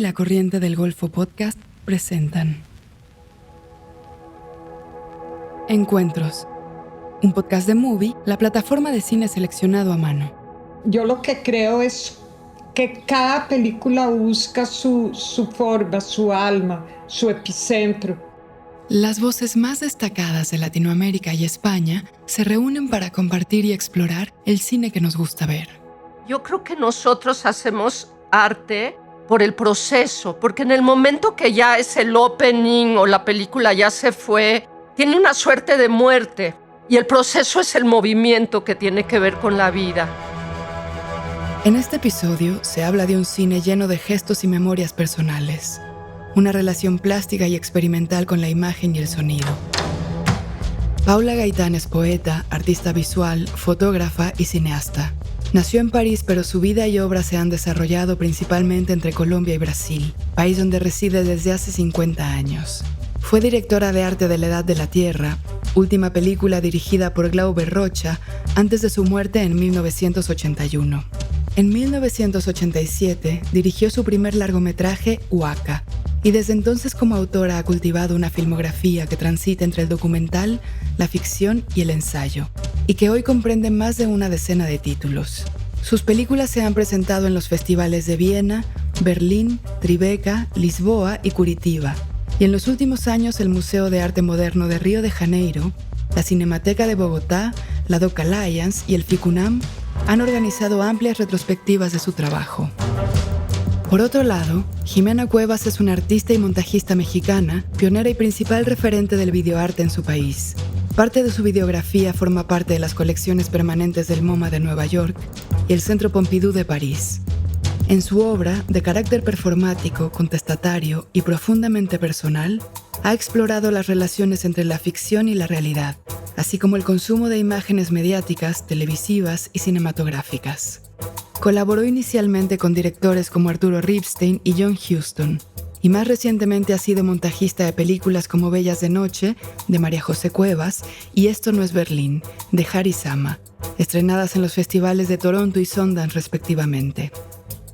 La Corriente del Golfo Podcast presentan Encuentros, un podcast de Movie, la plataforma de cine seleccionado a mano. Yo lo que creo es que cada película busca su forma, su alma, su epicentro. Las voces más destacadas de Latinoamérica y España se reúnen para compartir y explorar el cine que nos gusta ver. Yo creo que nosotros hacemos arte por el proceso, porque en el momento que ya es el opening o la película ya se fue, tiene una suerte de muerte, y el proceso es el movimiento que tiene que ver con la vida. En este episodio se habla de un cine lleno de gestos y memorias personales, una relación plástica y experimental con la imagen y el sonido. Paula Gaitán es poeta, artista visual, fotógrafa y cineasta. Nació en París, pero su vida y obra se han desarrollado principalmente entre Colombia y Brasil, país donde reside desde hace 50 años. Fue directora de arte de La Edad de la Tierra, última película dirigida por Glauber Rocha antes de su muerte en 1981. En 1987 dirigió su primer largometraje, Huaca, y desde entonces como autora ha cultivado una filmografía que transita entre el documental, la ficción y el ensayo, y que hoy comprende más de una decena de títulos. Sus películas se han presentado en los festivales de Viena, Berlín, Tribeca, Lisboa y Curitiba, y en los últimos años el Museo de Arte Moderno de Río de Janeiro, la Cinemateca de Bogotá, la Doc Alliance y el FICUNAM han organizado amplias retrospectivas de su trabajo. Por otro lado, Jimena Cuevas es una artista y montajista mexicana, pionera y principal referente del videoarte en su país. Parte de su videografía forma parte de las colecciones permanentes del MoMA de Nueva York y el Centro Pompidou de París. En su obra, de carácter performático, contestatario y profundamente personal, ha explorado las relaciones entre la ficción y la realidad, así como el consumo de imágenes mediáticas, televisivas y cinematográficas. Colaboró inicialmente con directores como Arturo Ripstein y John Huston, y más recientemente ha sido montajista de películas como Bellas de Noche, de María José Cuevas, y Esto no es Berlín, de Harry Sama, estrenadas en los festivales de Toronto y Sundance respectivamente.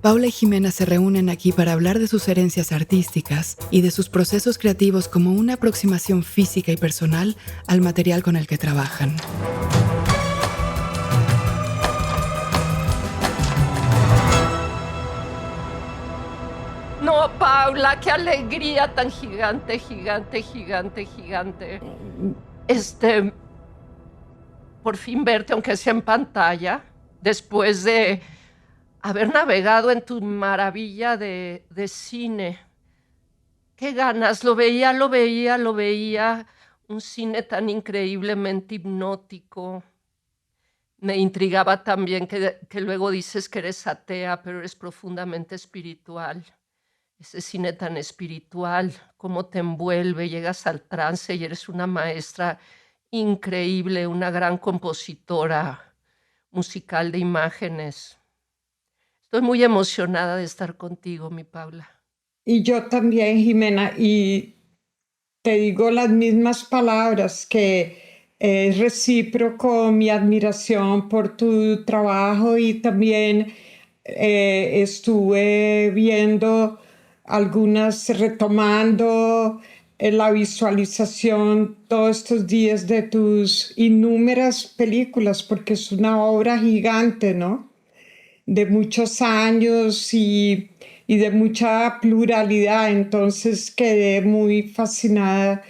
Paula y Jimena se reúnen aquí para hablar de sus herencias artísticas y de sus procesos creativos como una aproximación física y personal al material con el que trabajan. No, Paula, qué alegría tan gigante, gigante, gigante, gigante. Por fin verte, aunque sea en pantalla, después de haber navegado en tu maravilla de cine. Qué ganas, lo veía, un cine tan increíblemente hipnótico. Me intrigaba también que luego dices que eres atea, pero eres profundamente espiritual. Ese cine tan espiritual, cómo te envuelve, llegas al trance y eres una maestra increíble, una gran compositora musical de imágenes. Estoy muy emocionada de estar contigo, mi Paula. Y yo también, Jimena, y te digo las mismas palabras, que es recíproco mi admiración por tu trabajo, y también estuve viendo retomando la visualización todos estos días de tus innúmeras películas, porque es una obra gigante, ¿no? De muchos años y de mucha pluralidad. Entonces quedé muy fascinada,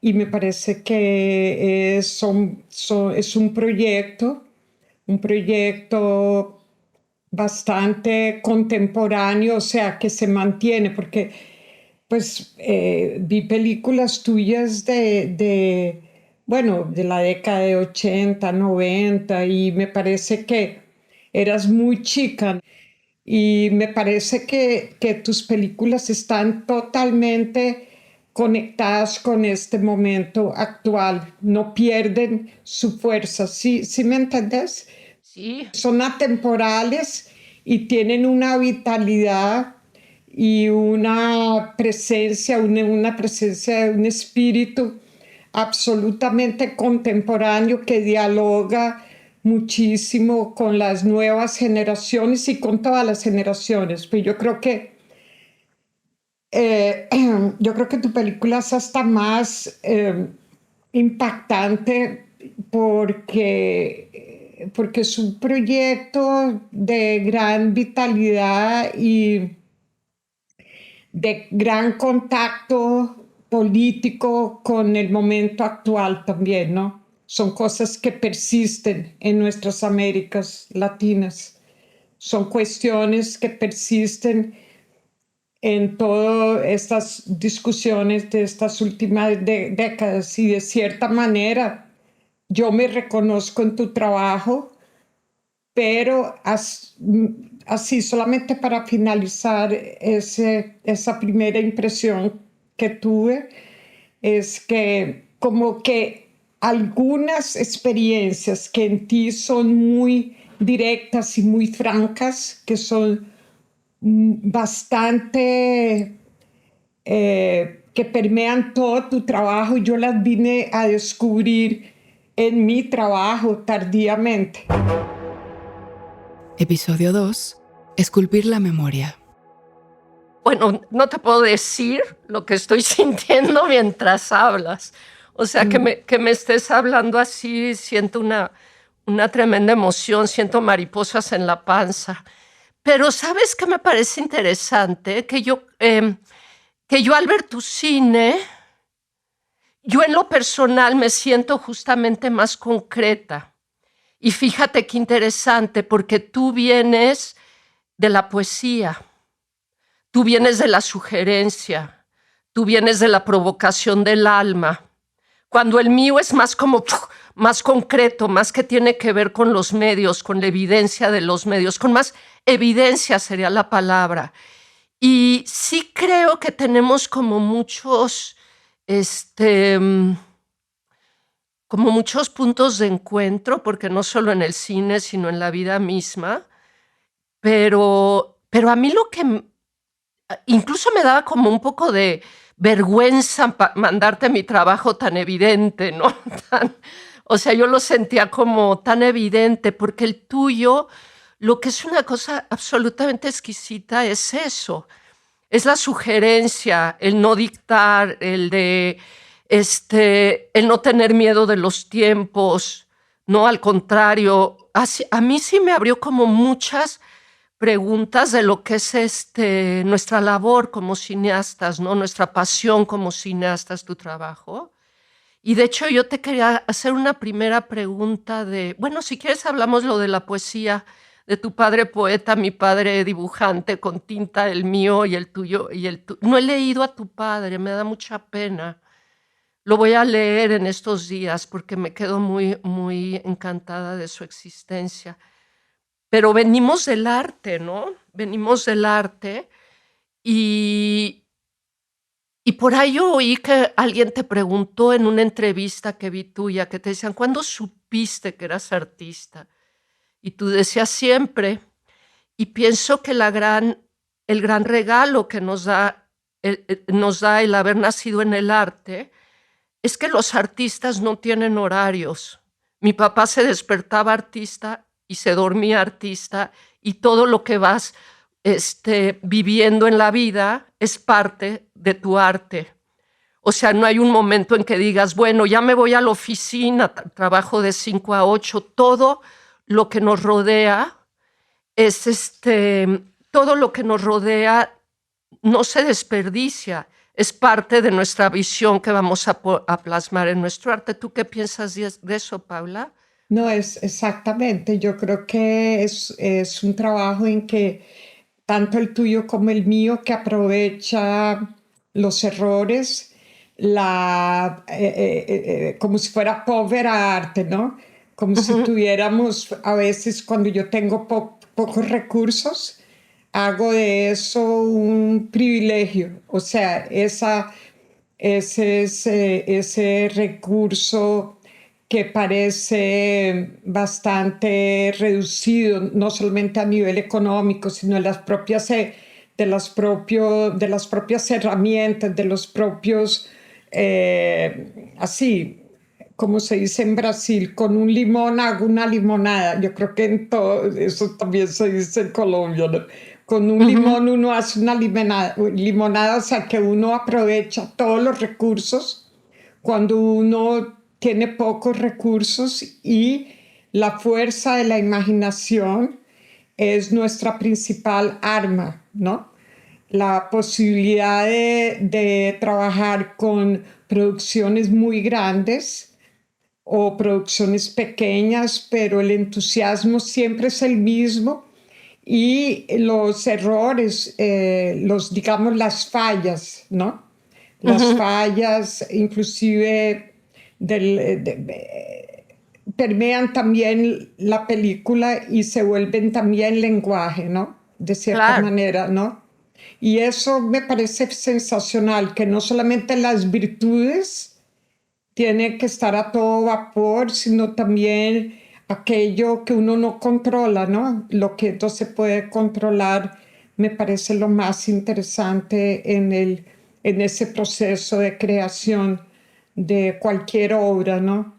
y me parece que es un proyecto bastante contemporáneo, o sea, que se mantiene, porque pues vi películas tuyas de la década de 80, 90, y me parece que eras muy chica. Y me parece que tus películas están totalmente conectadas con este momento actual, no pierden su fuerza. ¿Sí me entendés? Sí. Son atemporales y tienen una vitalidad y una presencia, un espíritu absolutamente contemporáneo que dialoga muchísimo con las nuevas generaciones y con todas las generaciones. Pues yo creo que Eh, yo creo que tu película es hasta más impactante porque es un proyecto de gran vitalidad y de gran contacto político con el momento actual también, ¿no? Son cosas que persisten en nuestras Américas Latinas. Son cuestiones que persisten en todas estas discusiones de estas últimas décadas y de cierta manera yo me reconozco en tu trabajo, pero así solamente para finalizar esa primera impresión que tuve es que como que algunas experiencias que en ti son muy directas y muy francas, que son bastante que permean todo tu trabajo, yo las vine a descubrir en mi trabajo tardíamente. Episodio 2. Esculpir la memoria. Bueno, no te puedo decir lo que estoy sintiendo mientras hablas. O sea, que me estés hablando así, siento una tremenda emoción, siento mariposas en la panza. Pero ¿sabes qué me parece interesante? Que yo al ver tu cine, yo en lo personal me siento justamente más concreta. Y fíjate qué interesante, porque tú vienes de la poesía, tú vienes de la sugerencia, tú vienes de la provocación del alma, cuando el mío es más como más concreto, más que tiene que ver con los medios, con la evidencia de los medios, con más evidencia sería la palabra. Y sí creo que tenemos como este, como muchos puntos de encuentro, porque no solo en el cine, sino en la vida misma, pero a mí lo que incluso me daba como un poco de vergüenza mandarte mi trabajo tan evidente, ¿no? O sea, yo lo sentía como tan evidente, porque el tuyo, lo que es una cosa absolutamente exquisita es eso, es la sugerencia, el no dictar, el no tener miedo de los tiempos, no, al contrario, a mí sí me abrió como muchas preguntas de lo que es nuestra labor como cineastas, ¿no? Nuestra pasión como cineastas, tu trabajo. Y de hecho yo te quería hacer una primera pregunta bueno, si quieres hablamos lo de la poesía, de tu padre poeta, mi padre dibujante, con tinta, el mío y el tuyo. No he leído a tu padre, me da mucha pena. Lo voy a leer en estos días porque me quedo muy, muy encantada de su existencia. Pero venimos del arte, ¿no? Venimos del arte y, y por ahí yo oí que alguien te preguntó en una entrevista que vi tuya, que te decían, ¿cuándo supiste que eras artista? Y tú decías siempre. Y pienso que el gran regalo que nos da el haber nacido en el arte es que los artistas no tienen horarios. Mi papá se despertaba artista y se dormía artista, y todo lo que vas viviendo en la vida es parte de tu arte. O sea, no hay un momento en que digas, bueno, ya me voy a la oficina, trabajo de 5 a 8, todo lo que nos rodea es todo lo que nos rodea no se desperdicia, es parte de nuestra visión que vamos a plasmar en nuestro arte. ¿Tú qué piensas de eso, Paula? No, es exactamente. Yo creo que es un trabajo en que tanto el tuyo como el mío que aprovecha los errores, como si fuera pobre arte, ¿no? Como si Ujú. tuviéramos, a veces cuando yo tengo pocos recursos, hago de eso un privilegio. O sea, ese recurso que parece bastante reducido, no solamente a nivel económico, sino de las propias herramientas, de los propios, así, como se dice en Brasil, con un limón hago una limonada. Yo creo que en todo eso también se dice en Colombia, ¿no? Con un limón uno hace una limonada, o sea que uno aprovecha todos los recursos cuando uno tiene pocos recursos, y la fuerza de la imaginación es nuestra principal arma, ¿no? La posibilidad de trabajar con producciones muy grandes o producciones pequeñas, pero el entusiasmo siempre es el mismo, y los errores, digamos, las fallas, ¿no? Las fallas, inclusive, permean también la película y se vuelven también lenguaje, ¿no? De cierta Claro. manera, ¿no? Y eso me parece sensacional, que no solamente las virtudes tienen que estar a todo vapor, sino también aquello que uno no controla, ¿no? Lo que no se puede controlar me parece lo más interesante en ese proceso de creación de cualquier obra, ¿no?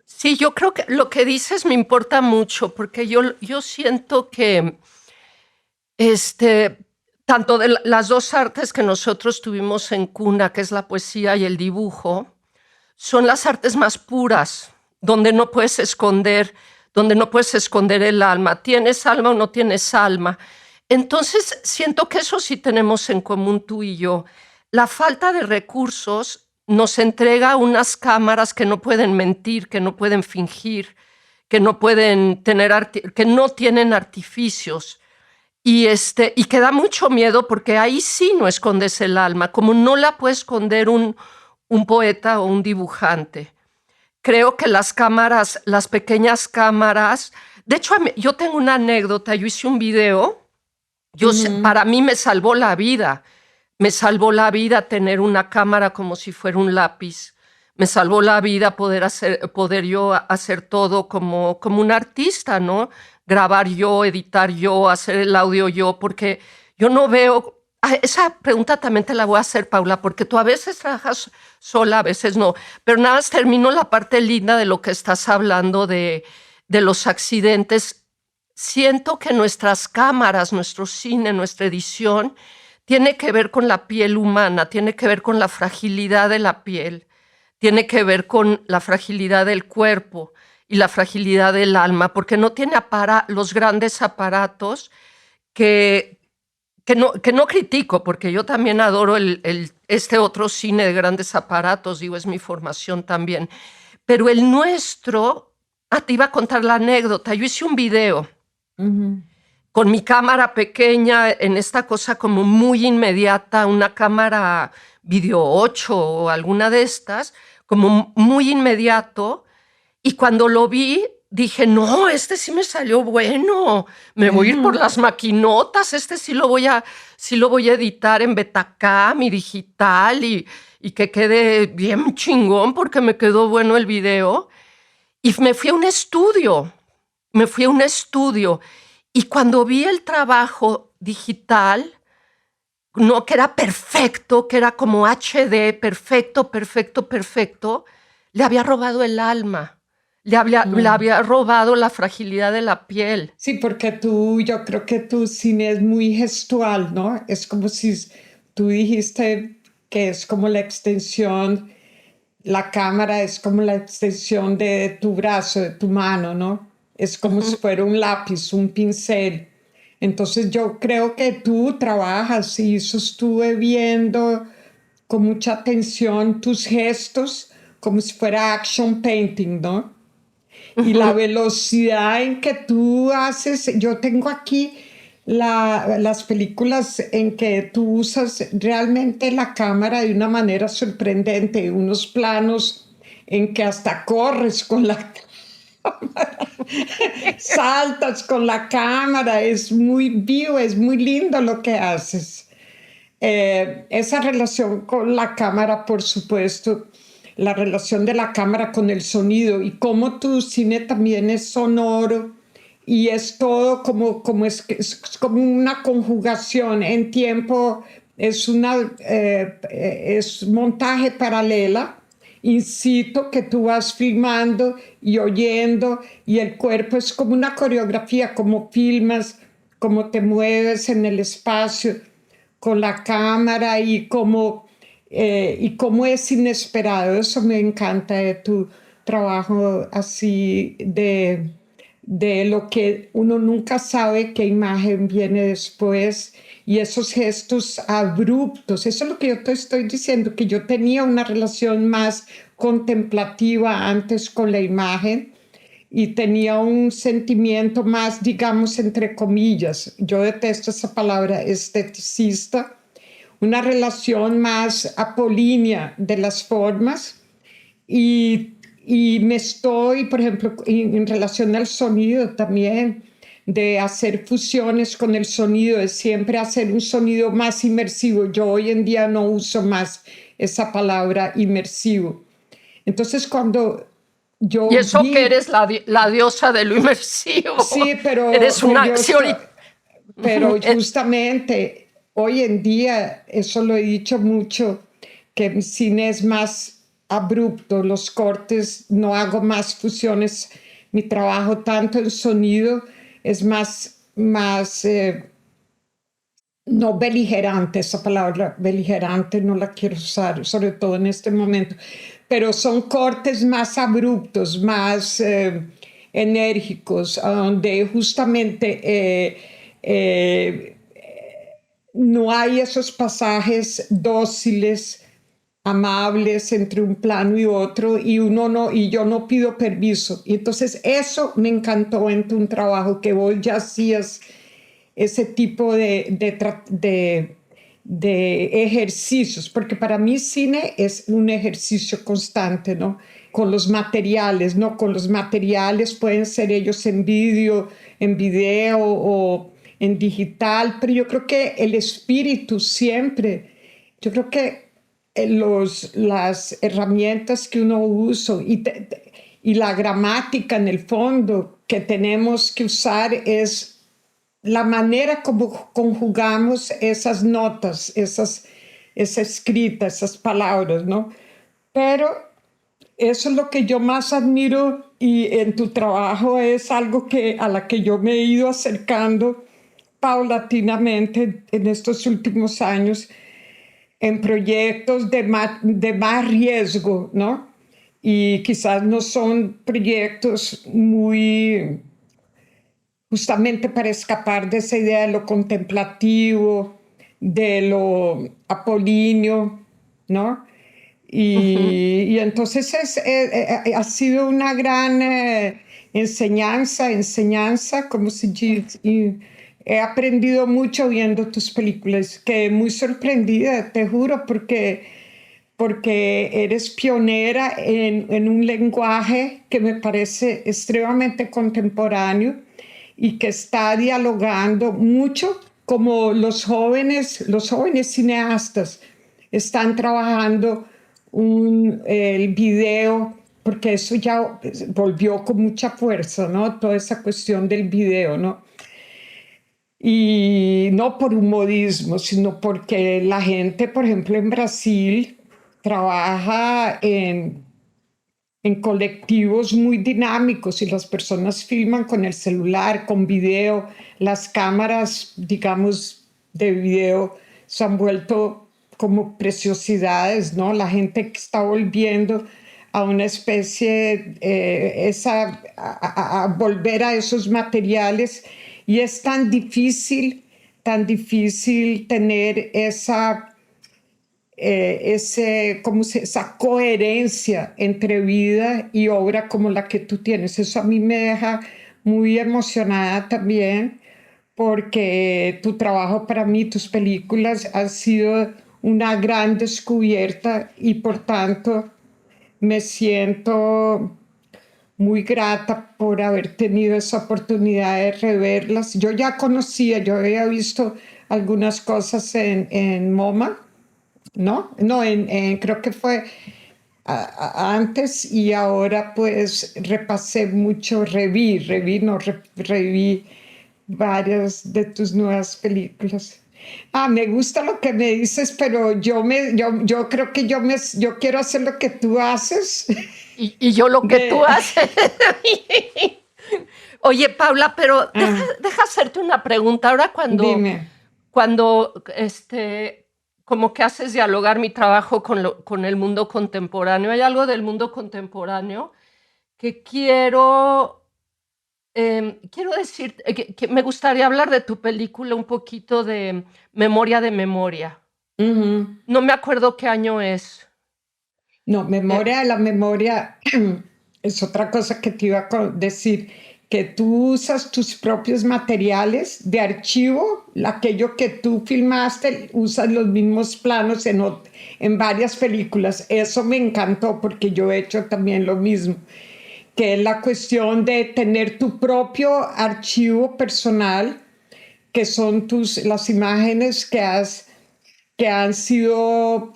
Sí, yo creo que lo que dices me importa mucho, porque yo siento que este, tanto de las dos artes que nosotros tuvimos en cuna, que es la poesía y el dibujo, son las artes más puras, donde no puedes esconder, donde no puedes esconder el alma. ¿Tienes alma o no tienes alma? Entonces, siento que eso sí tenemos en común tú y yo. La falta de recursos nos entrega unas cámaras que no pueden mentir, que no pueden fingir, que no pueden tener que no tienen artificios. Y que da mucho miedo, porque ahí sí no escondes el alma, como no la puede esconder un poeta o un dibujante. Creo que las cámaras, las pequeñas cámaras, de hecho yo tengo una anécdota, yo hice un video, para mí me salvó la vida tener una cámara como si fuera un lápiz, me salvó la vida poder yo hacer todo como un artista, ¿no? Grabar yo, editar yo, hacer el audio yo, porque yo no veo. Esa pregunta también te la voy a hacer, Paula, porque tú a veces trabajas sola, a veces no, pero nada más termino la parte linda de lo que estás hablando de los accidentes. Siento que nuestras cámaras, nuestro cine, nuestra edición, tiene que ver con la piel humana, tiene que ver con la fragilidad de la piel, tiene que ver con la fragilidad del cuerpo y la fragilidad del alma, porque no tiene los grandes aparatos que no critico, porque yo también adoro este otro cine de grandes aparatos, digo, es mi formación también. Pero el nuestro, te iba a contar la anécdota, yo hice un video con mi cámara pequeña, en esta cosa como muy inmediata, una cámara Video 8 o alguna de estas, como muy inmediato, y cuando lo vi, dije, no, este sí me salió bueno, me voy a ir por las maquinotas, este sí lo voy a editar en Betacam y digital, y que quede bien chingón, porque me quedó bueno el video. Y me fui a un estudio, y cuando vi el trabajo digital, no, que era perfecto, que era como HD, perfecto, perfecto, perfecto, le había robado el alma. Le había robado la fragilidad de la piel. Sí, porque yo creo que tu cine es muy gestual, ¿no? Es como si tú dijiste que es como la extensión, la cámara es como la extensión de tu brazo, de tu mano, ¿no? Es como si fuera un lápiz, un pincel. Entonces yo creo que tú trabajas, y eso estuve viendo con mucha atención tus gestos, como si fuera action painting, ¿no? Y la velocidad en que tú haces, yo tengo aquí las películas en que tú usas realmente la cámara de una manera sorprendente, unos planos en que hasta corres con la cámara, saltas con la cámara, es muy vivo, es muy lindo lo que haces. Esa relación con la cámara, por supuesto, la relación de la cámara con el sonido, y cómo tu cine también es sonoro y es todo es como una conjugación en tiempo, es montaje paralela, in situ, que tú vas filmando y oyendo, y el cuerpo es como una coreografía, como filmas cómo te mueves en el espacio con la cámara y cómo es inesperado. Eso me encanta de tu trabajo así de lo que uno nunca sabe qué imagen viene después y esos gestos abruptos. Eso es lo que yo te estoy diciendo, que yo tenía una relación más contemplativa antes con la imagen y tenía un sentimiento más, digamos, entre comillas, yo detesto esa palabra, esteticista, una relación más apolínea de las formas y, y me estoy, por ejemplo, en relación al sonido también, de hacer fusiones con el sonido, de siempre hacer un sonido más inmersivo. Yo hoy en día no uso más esa palabra inmersivo. Entonces cuando Y yo eso que vi, eres la diosa de lo inmersivo. sí, pero Eres una yo estoy, acción. pero justamente hoy en día, eso lo he dicho mucho, que mi cine es más abrupto, los cortes, no hago más fusiones, mi trabajo tanto en sonido es más no beligerante, esa palabra beligerante no la quiero usar, sobre todo en este momento, pero son cortes más abruptos, más enérgicos, donde justamente no hay esos pasajes dóciles, amables entre un plano y otro, y uno no, y yo no pido permiso. Y entonces eso me encantó en tu trabajo, que vos ya hacías ese tipo de ejercicios, porque para mí cine es un ejercicio constante, ¿no? Con los materiales, ¿no? Con los materiales pueden ser ellos en video o en digital, pero yo creo que el espíritu siempre, yo creo que las herramientas que uno usa y la gramática en el fondo que tenemos que usar es la manera como conjugamos esas notas, esa escrita, esas palabras, ¿no? Pero eso es lo que yo más admiro y en tu trabajo es algo a la que yo me he ido acercando paulatinamente en estos últimos años en proyectos de más riesgo, ¿no? Y quizás no son proyectos muy justamente para escapar de esa idea de lo contemplativo, de lo apolíneo, ¿no? Ujú. Y entonces ha sido una gran enseñanza, como si y he aprendido mucho viendo tus películas, quedé muy sorprendida, te juro, porque eres pionera en un lenguaje que me parece extremadamente contemporáneo y que está dialogando mucho como los jóvenes cineastas están trabajando el video, porque eso ya volvió con mucha fuerza, ¿no? Toda esa cuestión del video, ¿no? Y no por un modismo, sino porque la gente, por ejemplo, en Brasil trabaja en colectivos muy dinámicos y las personas filman con el celular, con video. Las cámaras, digamos, de video se han vuelto como preciosidades, ¿no? La gente que está volviendo a una especie, a volver a esos materiales y es tan difícil tener esa coherencia entre vida y obra como la que tú tienes. Eso a mí me deja muy emocionada también, porque tu trabajo para mí, tus películas, han sido una gran descubierta y por tanto me siento muy grata por haber tenido esa oportunidad de reverlas. Yo ya conocía, yo había visto algunas cosas en MoMA, ¿no? No, creo que fue antes y ahora pues repasé mucho, reví varias de tus nuevas películas. Me gusta lo que me dices, pero yo creo que yo quiero hacer lo que tú haces. Y yo lo que tú De, haces. Oye, Paula, pero Ah, deja hacerte una pregunta. Ahora dime. cuando como que haces dialogar mi trabajo con el mundo contemporáneo, hay algo del mundo contemporáneo que quiero decir, que me gustaría hablar de tu película un poquito de Memoria de Memoria. Ujú. No me acuerdo qué año es. No, Eh, memoria de la memoria es otra cosa que te iba a decir, que tú usas tus propios materiales de archivo, aquello que tú filmaste, usas los mismos planos en varias películas. Eso me encantó porque yo he hecho también lo mismo, que es la cuestión de tener tu propio archivo personal, que son las imágenes que han sido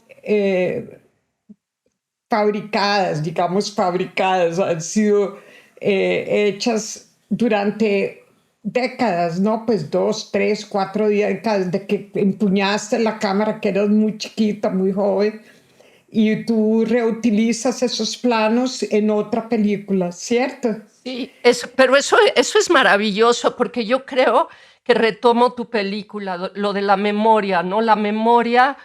fabricadas, digamos fabricadas, han sido hechas durante décadas, ¿no? Pues 2, 3, 4 décadas de que empuñaste la cámara, que eras muy chiquita, muy joven, y tú reutilizas esos planos en otra película, ¿cierto? sí, pero eso es maravilloso porque yo creo que retomo tu película, lo de la memoria, ¿no? La memoria,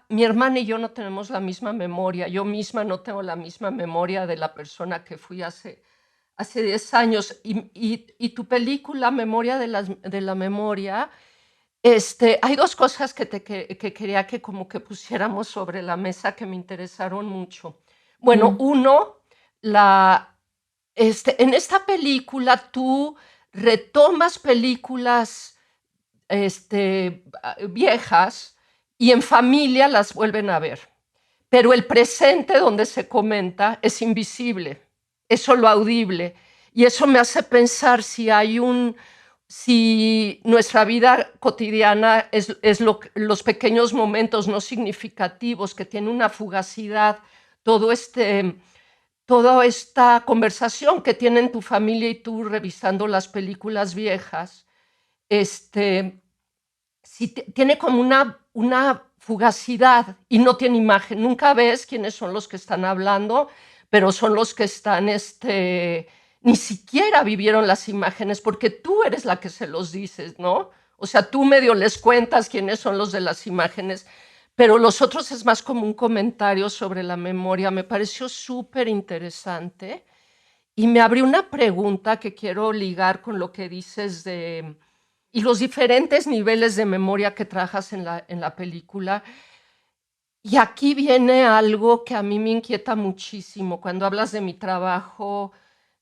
mi hermana y yo no tenemos la misma memoria, yo misma no tengo la misma memoria de la persona que fui hace 10 años. Y tu película, Memoria de la Memoria, hay dos cosas que quería que como que pusiéramos sobre la mesa que me interesaron mucho. Bueno, Mm, uno, en esta película tú retomas películas viejas y en familia las vuelven a ver. Pero el presente donde se comenta es invisible, es solo audible. Y eso me hace pensar si nuestra vida cotidiana los pequeños momentos no significativos que tienen una fugacidad, todo toda esta conversación que tienen tu familia y tú revisando las películas viejas, este, si tiene como una fugacidad y no tiene imagen. Nunca ves quiénes son los que están hablando, pero son los que están, ni siquiera vivieron las imágenes porque tú eres la que se los dices, ¿no? O sea, tú medio les cuentas quiénes son los de las imágenes, pero los otros es más como un comentario sobre la memoria. Me pareció súper interesante y me abrió una pregunta que quiero ligar con lo que dices y los diferentes niveles de memoria que trabajas en la película. Y aquí viene algo que a mí me inquieta muchísimo cuando hablas de mi trabajo,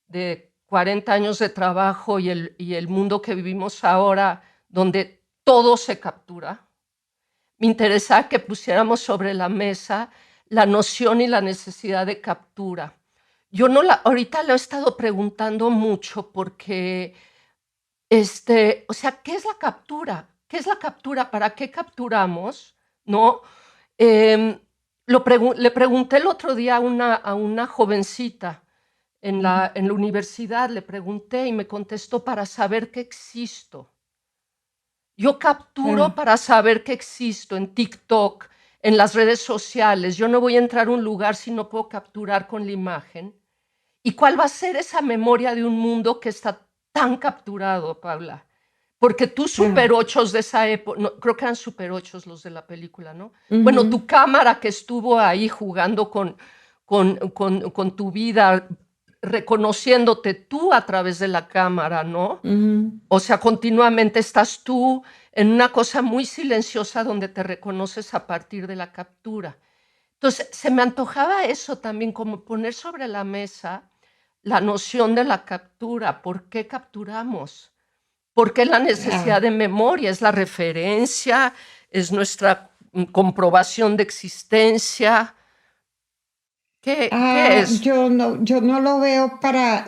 de 40 años de trabajo y el mundo que vivimos ahora, donde todo se captura. Me interesa que pusiéramos sobre la mesa la noción y la necesidad de captura. Yo no ahorita lo he estado preguntando mucho porque, o sea, ¿qué es la captura? ¿Qué es la captura? ¿Para qué capturamos? ¿No? Em, le pregunté el otro día a una jovencita ujú, en la universidad, le pregunté y me contestó para saber que existo. Yo capturo ah, para saber que existo en TikTok, en las redes sociales. Yo no voy a entrar a un lugar si no puedo capturar con la imagen. ¿Y cuál va a ser esa memoria de un mundo que está tan capturado, Paula? Porque tus ah, Super 8 de esa época, no, creo que eran Super 8 los de la película, ¿no? Bueno, ujú, tu cámara que estuvo ahí jugando con tu vida, reconociéndote tú a través de la cámara, ¿no? ujú. O sea, continuamente estás tú en una cosa muy silenciosa donde te reconoces a partir de la captura. Entonces, se me antojaba eso también, como poner sobre la mesa la noción de la captura. ¿Por qué capturamos? ¿Por qué la necesidad Ah, de memoria? ¿Es la referencia? ¿Es nuestra comprobación de existencia? ¿Qué es? yo no lo veo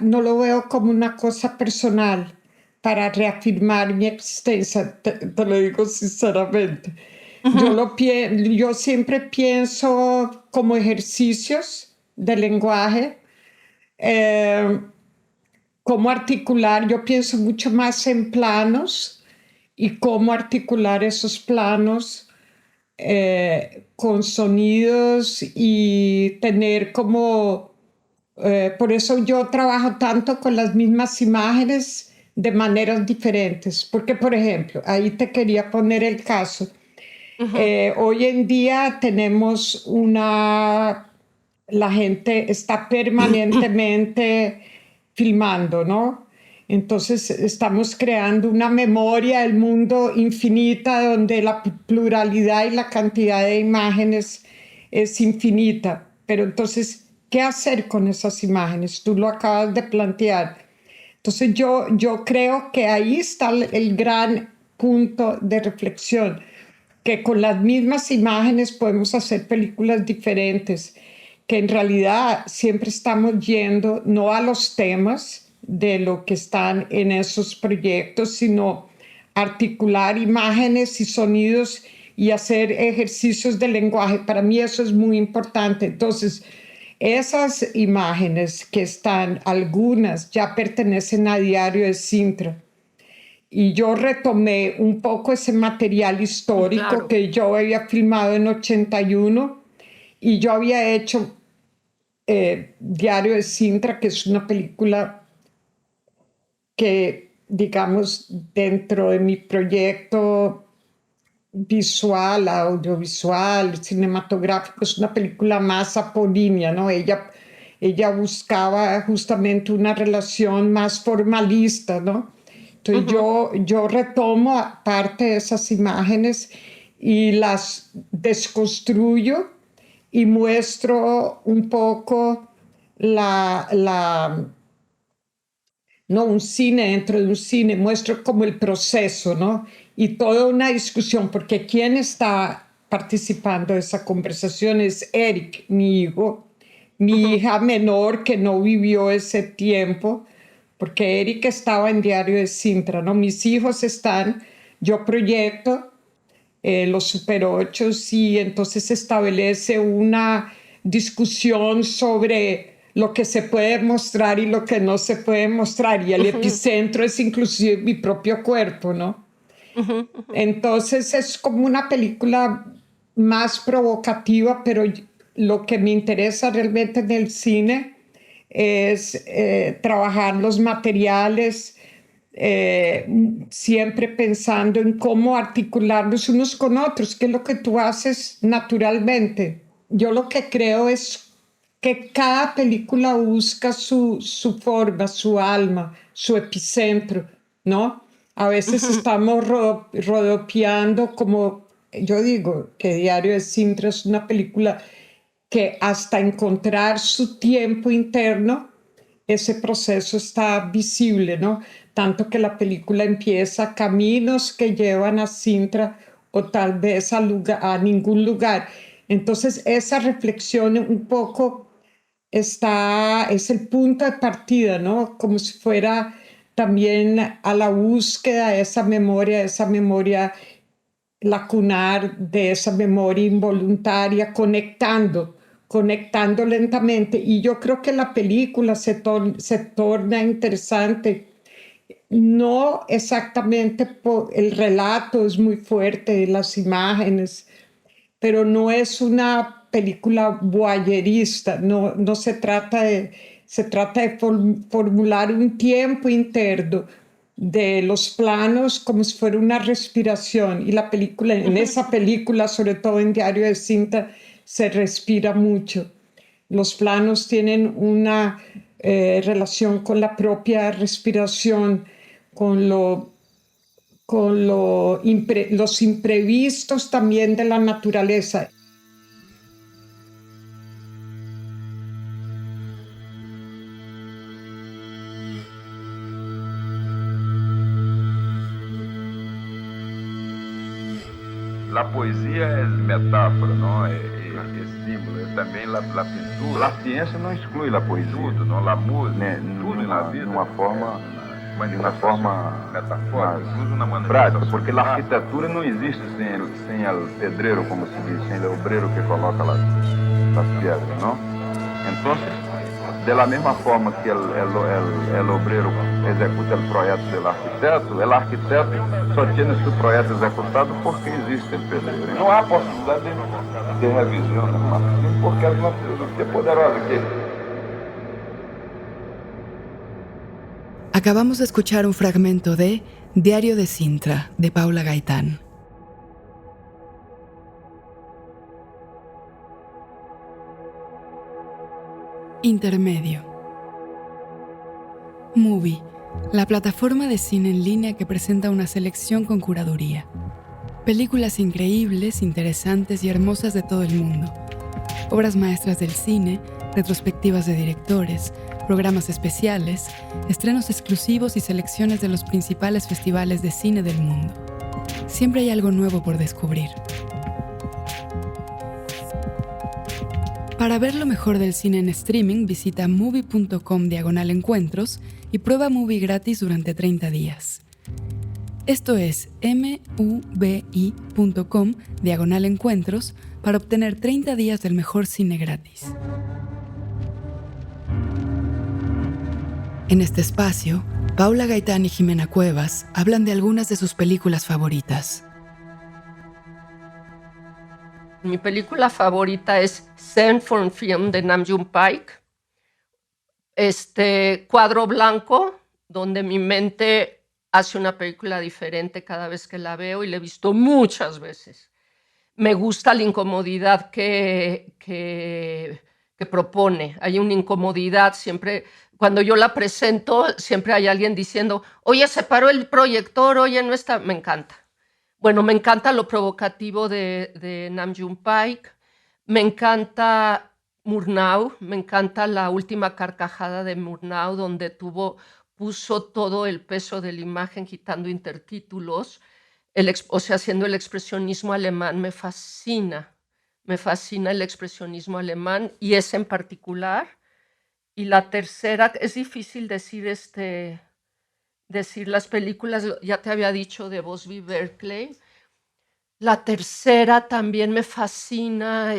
no lo veo como una cosa personal para reafirmar mi existencia, te lo digo sinceramente. Ujú. Yo siempre pienso como ejercicios de lenguaje, eh, cómo articular, yo pienso mucho más en planos y cómo articular esos planos con sonidos y tener como Por eso yo trabajo tanto con las mismas imágenes de maneras diferentes. Porque, por ejemplo, ahí te quería poner el caso. Ujú. Hoy en día tenemos la gente está permanentemente filmando, ¿no? Entonces estamos creando una memoria del mundo infinita donde la pluralidad y la cantidad de imágenes es infinita. Pero entonces, ¿qué hacer con esas imágenes? Tú lo acabas de plantear. Entonces yo creo que ahí está el gran punto de reflexión, que con las mismas imágenes podemos hacer películas diferentes, que en realidad siempre estamos yendo no a los temas de lo que están en esos proyectos, sino articular imágenes y sonidos y hacer ejercicios de lenguaje. Para mí eso es muy importante. Entonces, esas imágenes que están, algunas ya pertenecen a Diario de Sintra. Y yo retomé un poco ese material histórico Claro. que yo había filmado en 81 y yo había hecho Diario de Sintra, que es una película que, digamos, dentro de mi proyecto visual, audiovisual, cinematográfico, es una película más apolínea, ¿no? Ella buscaba justamente una relación más formalista, ¿no? Entonces Ujú. yo retomo parte de esas imágenes y las desconstruyo y muestro un poco la no un cine dentro de un cine, muestro como el proceso, ¿no? Y toda una discusión, porque quien está participando de esa conversación es Eric, mi hijo, mi Ujú. hija menor que no vivió ese tiempo, porque Eric estaba en Diario de Sintra, ¿no? Mis hijos están, yo proyecto los Super 8 y entonces se establece una discusión sobre lo que se puede mostrar y lo que no se puede mostrar y el Ujú. epicentro es inclusive mi propio cuerpo, ¿no? Ujú. Ujú. Entonces es como una película más provocativa, pero lo que me interesa realmente en el cine es trabajar los materiales, siempre pensando en cómo articularlos unos con otros, que es lo que tú haces naturalmente. Yo lo que creo es que cada película busca su forma, su alma, su epicentro, ¿no? A veces Ujú. estamos rodopiando, como yo digo, que Diario de Sintra es una película que hasta encontrar su tiempo interno, ese proceso está visible, ¿no? Tanto que la película empieza caminos que llevan a Sintra o tal vez a ningún lugar. Entonces, esa reflexión un poco es el punto de partida, ¿no? Como si fuera también a la búsqueda de esa memoria lacunar, de esa memoria involuntaria, conectando lentamente. Y yo creo que la película se torna interesante. No exactamente por el relato es muy fuerte, las imágenes, pero no es una película voyerista, no se trata se trata de formular un tiempo interno de los planos como si fuera una respiración y la película, en Ujú. esa película, sobre todo en Diario de Cinta, se respira mucho. Los planos tienen una relación con la propia respiración, con los imprevistos también de la naturaleza. La poesia é metáfora, não é símbolo, é também la pintura. La ciência não exclui a poesia. Tudo, não? La música, Né, tudo na vida. de uma forma metafórica, tudo na prática, manifestação. porque a arquitetura não existe sem o pedreiro, como se diz, sem o obreiro que coloca as pedras, não? Então, de la mesma forma que o obreiro executa o projeto do arquiteto, o arquiteto só tem seu projeto executado porque existe o pedreiro. Não há possibilidade de revisão, porque a natureza é poderosa. Acabamos de escuchar un fragmento de Diario de Sintra, de Paula Gaitán. Intermedio. Movie, la plataforma de cine en línea que presenta una selección con curaduría. Películas increíbles, interesantes y hermosas de todo el mundo. Obras maestras del cine, retrospectivas de directores, programas especiales, estrenos exclusivos y selecciones de los principales festivales de cine del mundo. Siempre hay algo nuevo por descubrir. Para ver lo mejor del cine en streaming, visita movie.com/encuentros y prueba Movie gratis durante 30 días. Esto es mubi.com/encuentros para obtener 30 días del mejor cine gratis. En este espacio, Paula Gaitán y Jimena Cuevas hablan de algunas de sus películas favoritas. Mi película favorita es Scene from Film de Nam June Paik. Cuadro blanco, donde mi mente hace una película diferente cada vez que la veo y la he visto muchas veces. Me gusta la incomodidad que propone. Hay una incomodidad siempre. Cuando yo la presento, siempre hay alguien diciendo, oye, se paró el proyector, oye, no está. Me encanta. Bueno, me encanta lo provocativo de Nam June Paik. Me encanta Murnau. Me encanta la última carcajada de Murnau, donde puso todo el peso de la imagen quitando intertítulos. Haciendo el expresionismo alemán. Me fascina el expresionismo alemán y ese en particular. Y la tercera, es difícil decir las películas, ya te había dicho de Busby Berkeley. La tercera también me fascina.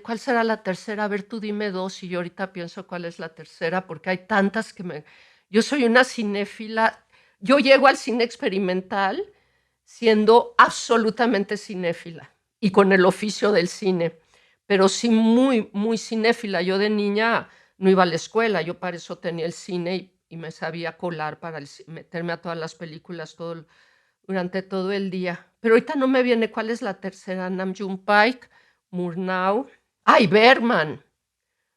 ¿Cuál será la tercera? A ver, tú dime dos y yo ahorita pienso cuál es la tercera, porque hay tantas Yo soy una cinéfila. Yo llego al cine experimental siendo absolutamente cinéfila y con el oficio del cine, pero sí muy, muy cinéfila. Yo de niña no iba a la escuela, yo para eso tenía el cine y me sabía colar para meterme a todas las películas durante todo el día. Pero ahorita no me viene cuál es la tercera. Nam June Paik, Murnau. ¡Ay, Bergman!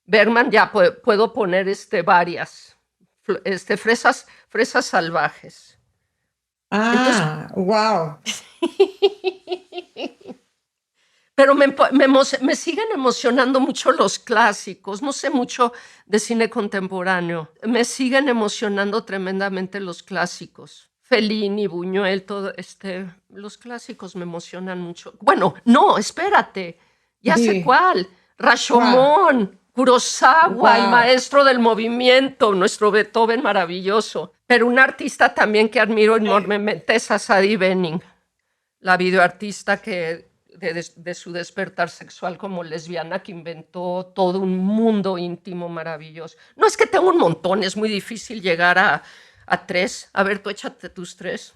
Bergman, ya puedo poner varias. Fresas salvajes. Ah, wow. Pero me siguen emocionando mucho los clásicos. No sé mucho de cine contemporáneo. Me siguen emocionando tremendamente los clásicos. Fellini, Buñuel, los clásicos me emocionan mucho. Bueno, no, espérate. Ya sé cuál. Rashomon, Kurosawa, el maestro del movimiento, nuestro Beethoven maravilloso. Pero un artista también que admiro enormemente es Sadie Benning, la videoartista que de su despertar sexual como lesbiana, que inventó todo un mundo íntimo maravilloso. No es que tengo un montón, es muy difícil llegar a tres. A ver, tú échate tus tres.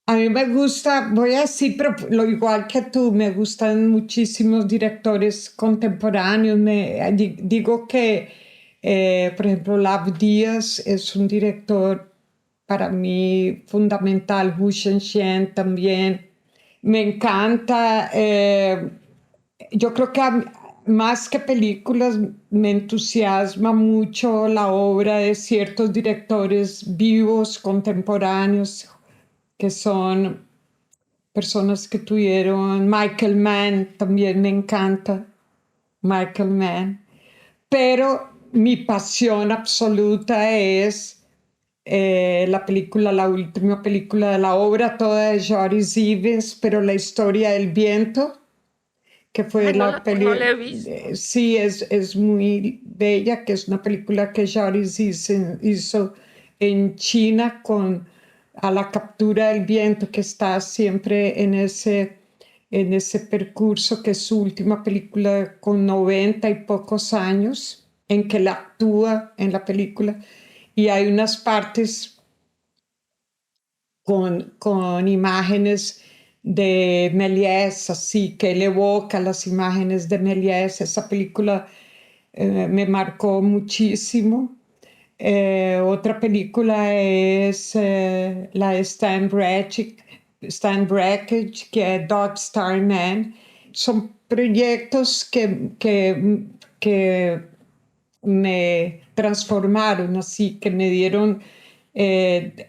A mí me gusta, voy a decir, pero lo igual que tú, me gustan muchísimos directores contemporáneos. Digo que, por ejemplo, Lav Díaz es un director para mí fundamental. Hu Shen también. Me encanta. Yo creo que más que películas me entusiasma mucho la obra de ciertos directores vivos, contemporáneos, que son personas que tuvieron. Michael Mann también me encanta, Michael Mann. Pero mi pasión absoluta es la última película de la obra toda de Joris Ivens, pero La historia del viento, que fue no la he visto. Sí, es muy bella, que es una película que Joris hizo en China a la captura del viento, que está siempre en ese percurso, que es su última película con 90 y pocos años, en que la actúa en la película. Y hay unas partes con imágenes de Méliès, así que él evoca las imágenes de Méliès. Esa película me marcó muchísimo. Otra película es la de Stan Brakhage, que es Dog Star Man. Son proyectos que me transformaron, así que me dieron,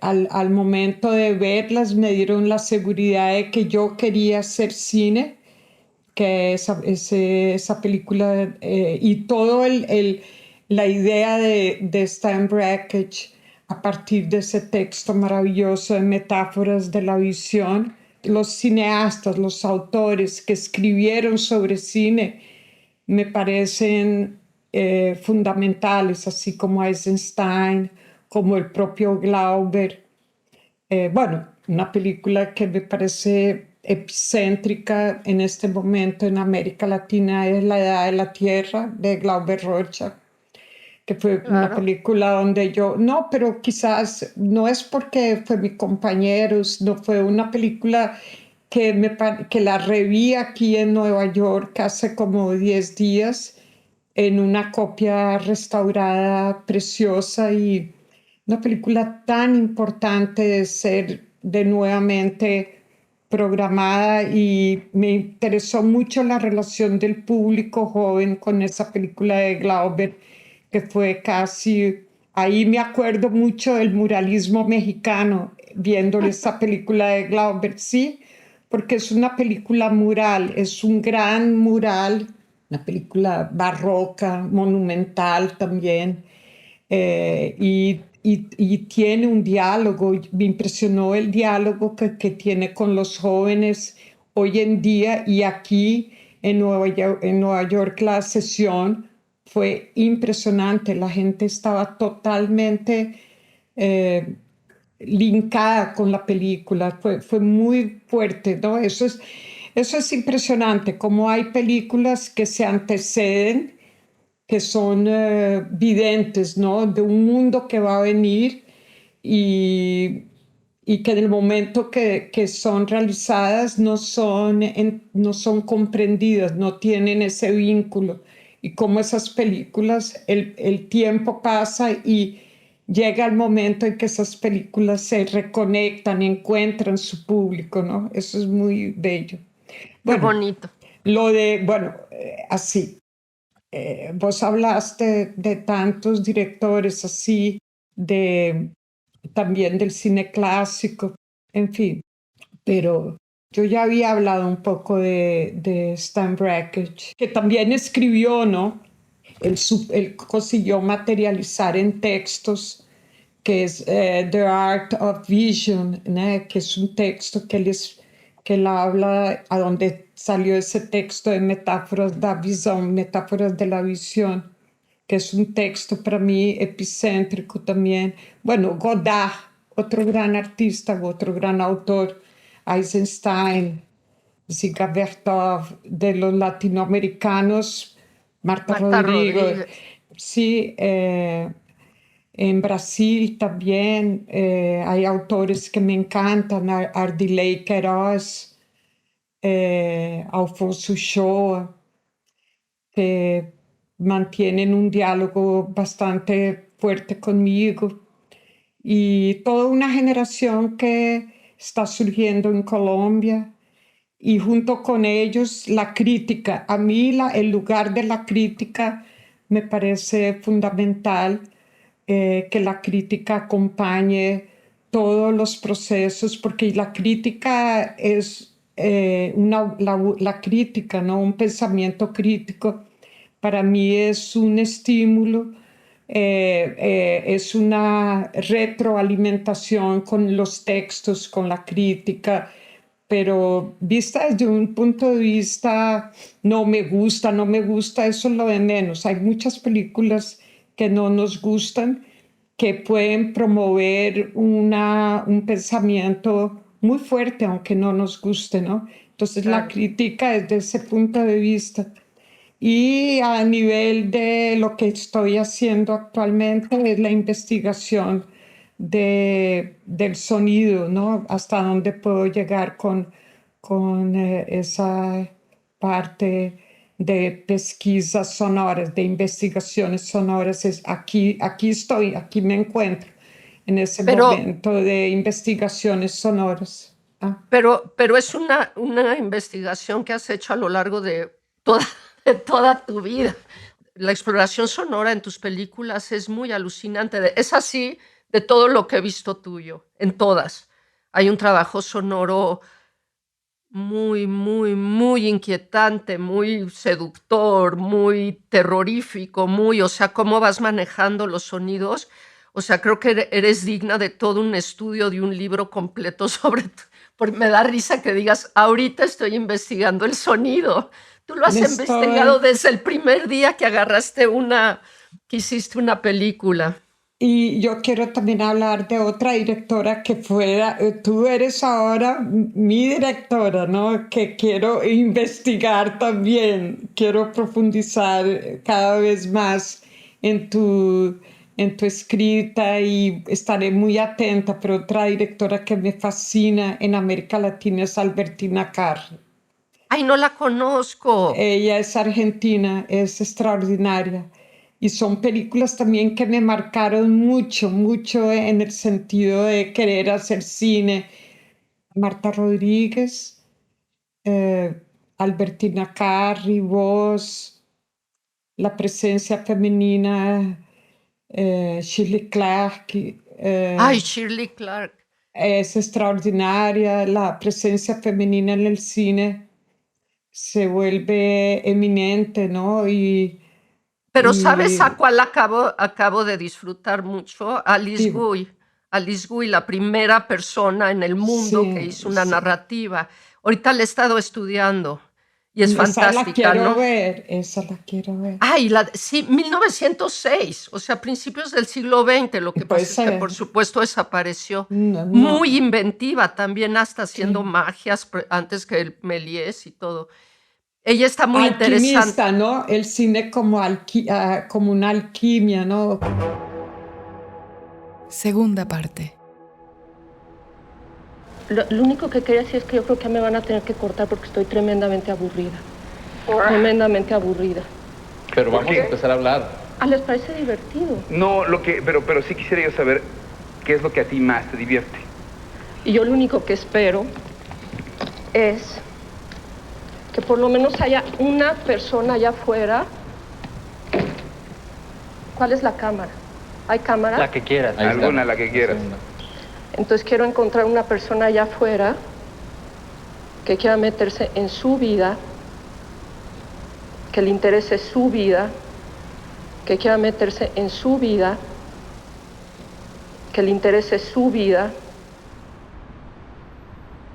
al momento de verlas, me dieron la seguridad de que yo quería hacer cine, que esa película, y todo la idea de Stan Brakhage a partir de ese texto maravilloso de metáforas de la visión. Los cineastas, los autores que escribieron sobre cine me parecen fundamentales, así como Eisenstein, como el propio Glauber. Bueno, una película que me parece epicéntrica en este momento en América Latina es La Edad de la Tierra de Glauber Rocha, que fue una Claro. película donde yo, no, pero quizás no es porque fue mi compañero, no fue una película que la reví aquí en Nueva York hace como 10 días en una copia restaurada preciosa, y una película tan importante de ser de nuevamente programada, y me interesó mucho la relación del público joven con esa película de Glauber, que fue casi, ahí me acuerdo mucho del muralismo mexicano, viendo esa película de Glauber, sí, porque es una película mural, es un gran mural, una película barroca, monumental también, y tiene un diálogo. Me impresionó el diálogo que tiene con los jóvenes hoy en día, y aquí en Nueva York la sesión fue impresionante. La gente estaba totalmente eh, linkada con la película, fue muy fuerte, ¿no? Eso es impresionante, cómo hay películas que se anteceden, que son videntes, ¿no? De un mundo que va a venir, y, y que en el momento que son realizadas no son comprendidas, no tienen ese vínculo. Y cómo esas películas, el tiempo pasa y llega el momento en que esas películas se reconectan, encuentran su público, ¿no? Eso es muy bello. Qué Bueno, bonito. así. Vos hablaste de tantos directores así, de, también del cine clásico, en fin, pero yo ya había hablado un poco de Stan Brakhage, que también escribió, ¿no? Él consiguió materializar en textos, que es The Art of Vision, ¿no? Que es un texto que él habla, a donde salió ese texto de metáforas da visão, metáforas de la visión, que es un texto para mí epicéntrico también. Bueno, Godard, otro gran artista, otro gran autor, Eisenstein, Ziga Vertov, de los latinoamericanos, Marta Marta Rodrigo, Rodríguez. sí, en Brasil también hay autores que me encantan, Ardilei Queiroz, Alfonso Uchoa, que mantienen un diálogo bastante fuerte conmigo, y toda una generación que está surgiendo en Colombia, y junto con ellos la crítica. A mí el lugar de la crítica me parece fundamental, que la crítica acompañe todos los procesos, porque la crítica es la crítica, ¿no? Un pensamiento crítico para mí es un estímulo, es una retroalimentación con los textos, con la crítica, pero vista desde un punto de vista no me gusta, eso es lo de menos. Hay muchas películas que no nos gustan, que pueden promover un pensamiento muy fuerte, aunque no nos guste, ¿no? Entonces la Claro. crítica desde ese punto de vista. Y a nivel de lo que estoy haciendo actualmente es la investigación del sonido, ¿no? Hasta dónde puedo llegar con esa parte de pesquisas sonoras, de investigaciones sonoras. Aquí estoy, aquí me encuentro en ese Pero, momento de investigaciones sonoras. pero es una investigación que has hecho a lo largo de toda tu vida. La exploración sonora en tus películas es muy alucinante. Es así de todo lo que he visto tuyo, en todas. Hay un trabajo sonoro muy, muy, muy inquietante, muy seductor, muy terrorífico, o sea, cómo vas manejando los sonidos. O sea, creo que eres digna de todo un estudio, de un libro completo porque me da risa que digas, ahorita estoy investigando el sonido. Tú lo has investigado desde el primer día que hiciste una película. Y yo quiero también hablar de otra directora que fuera, tú eres ahora mi directora, ¿no? Que quiero investigar también, quiero profundizar cada vez más en tu escrita y estaré muy atenta, pero otra directora que me fascina en América Latina es Albertina Carri. ¡Ay, no la conozco! Ella es argentina, es extraordinaria. Y son películas también que me marcaron mucho, mucho en el sentido de querer hacer cine. Marta Rodríguez, eh, Albertina Carri, vos, la presencia femenina, Shirley Clark, ¡Ay, Shirley Clark! es extraordinaria. La presencia femenina en el cine se vuelve eminente, ¿no? Pero ¿sabes a Y cuál acabo de disfrutar mucho? Alice digo, Guy. Alice Guy, la primera persona en el mundo que sí, hizo una sí. narrativa. Ahorita la he estado estudiando y es Esa la fantástica, quiero ¿no? ver, esa la quiero ver. Ay, sí, 1906, o sea, principios del siglo XX. Lo que Puede pasa es que, por ser. supuesto, desapareció. No, no, Muy inventiva también, hasta haciendo sí. magias antes que el Méliès y todo. Ella está muy interesante. Alquimista, ¿no? El cine como, como una alquimia, ¿no? Segunda parte. Lo único que quería decir es que yo creo que me van a tener que cortar porque estoy tremendamente aburrida. Tremendamente aburrida. Pero vamos a empezar a hablar. ¿Les parece divertido? No, pero sí quisiera yo saber qué es lo que a ti más te divierte. Y yo lo único que espero es que por lo menos haya una persona allá afuera. ¿Cuál es la cámara? ¿Hay cámara? La que quieras. Alguna, la que quieras. Entonces quiero encontrar una persona allá afuera que quiera meterse en su vida, que le interese su vida, que quiera meterse en su vida, que le interese su vida.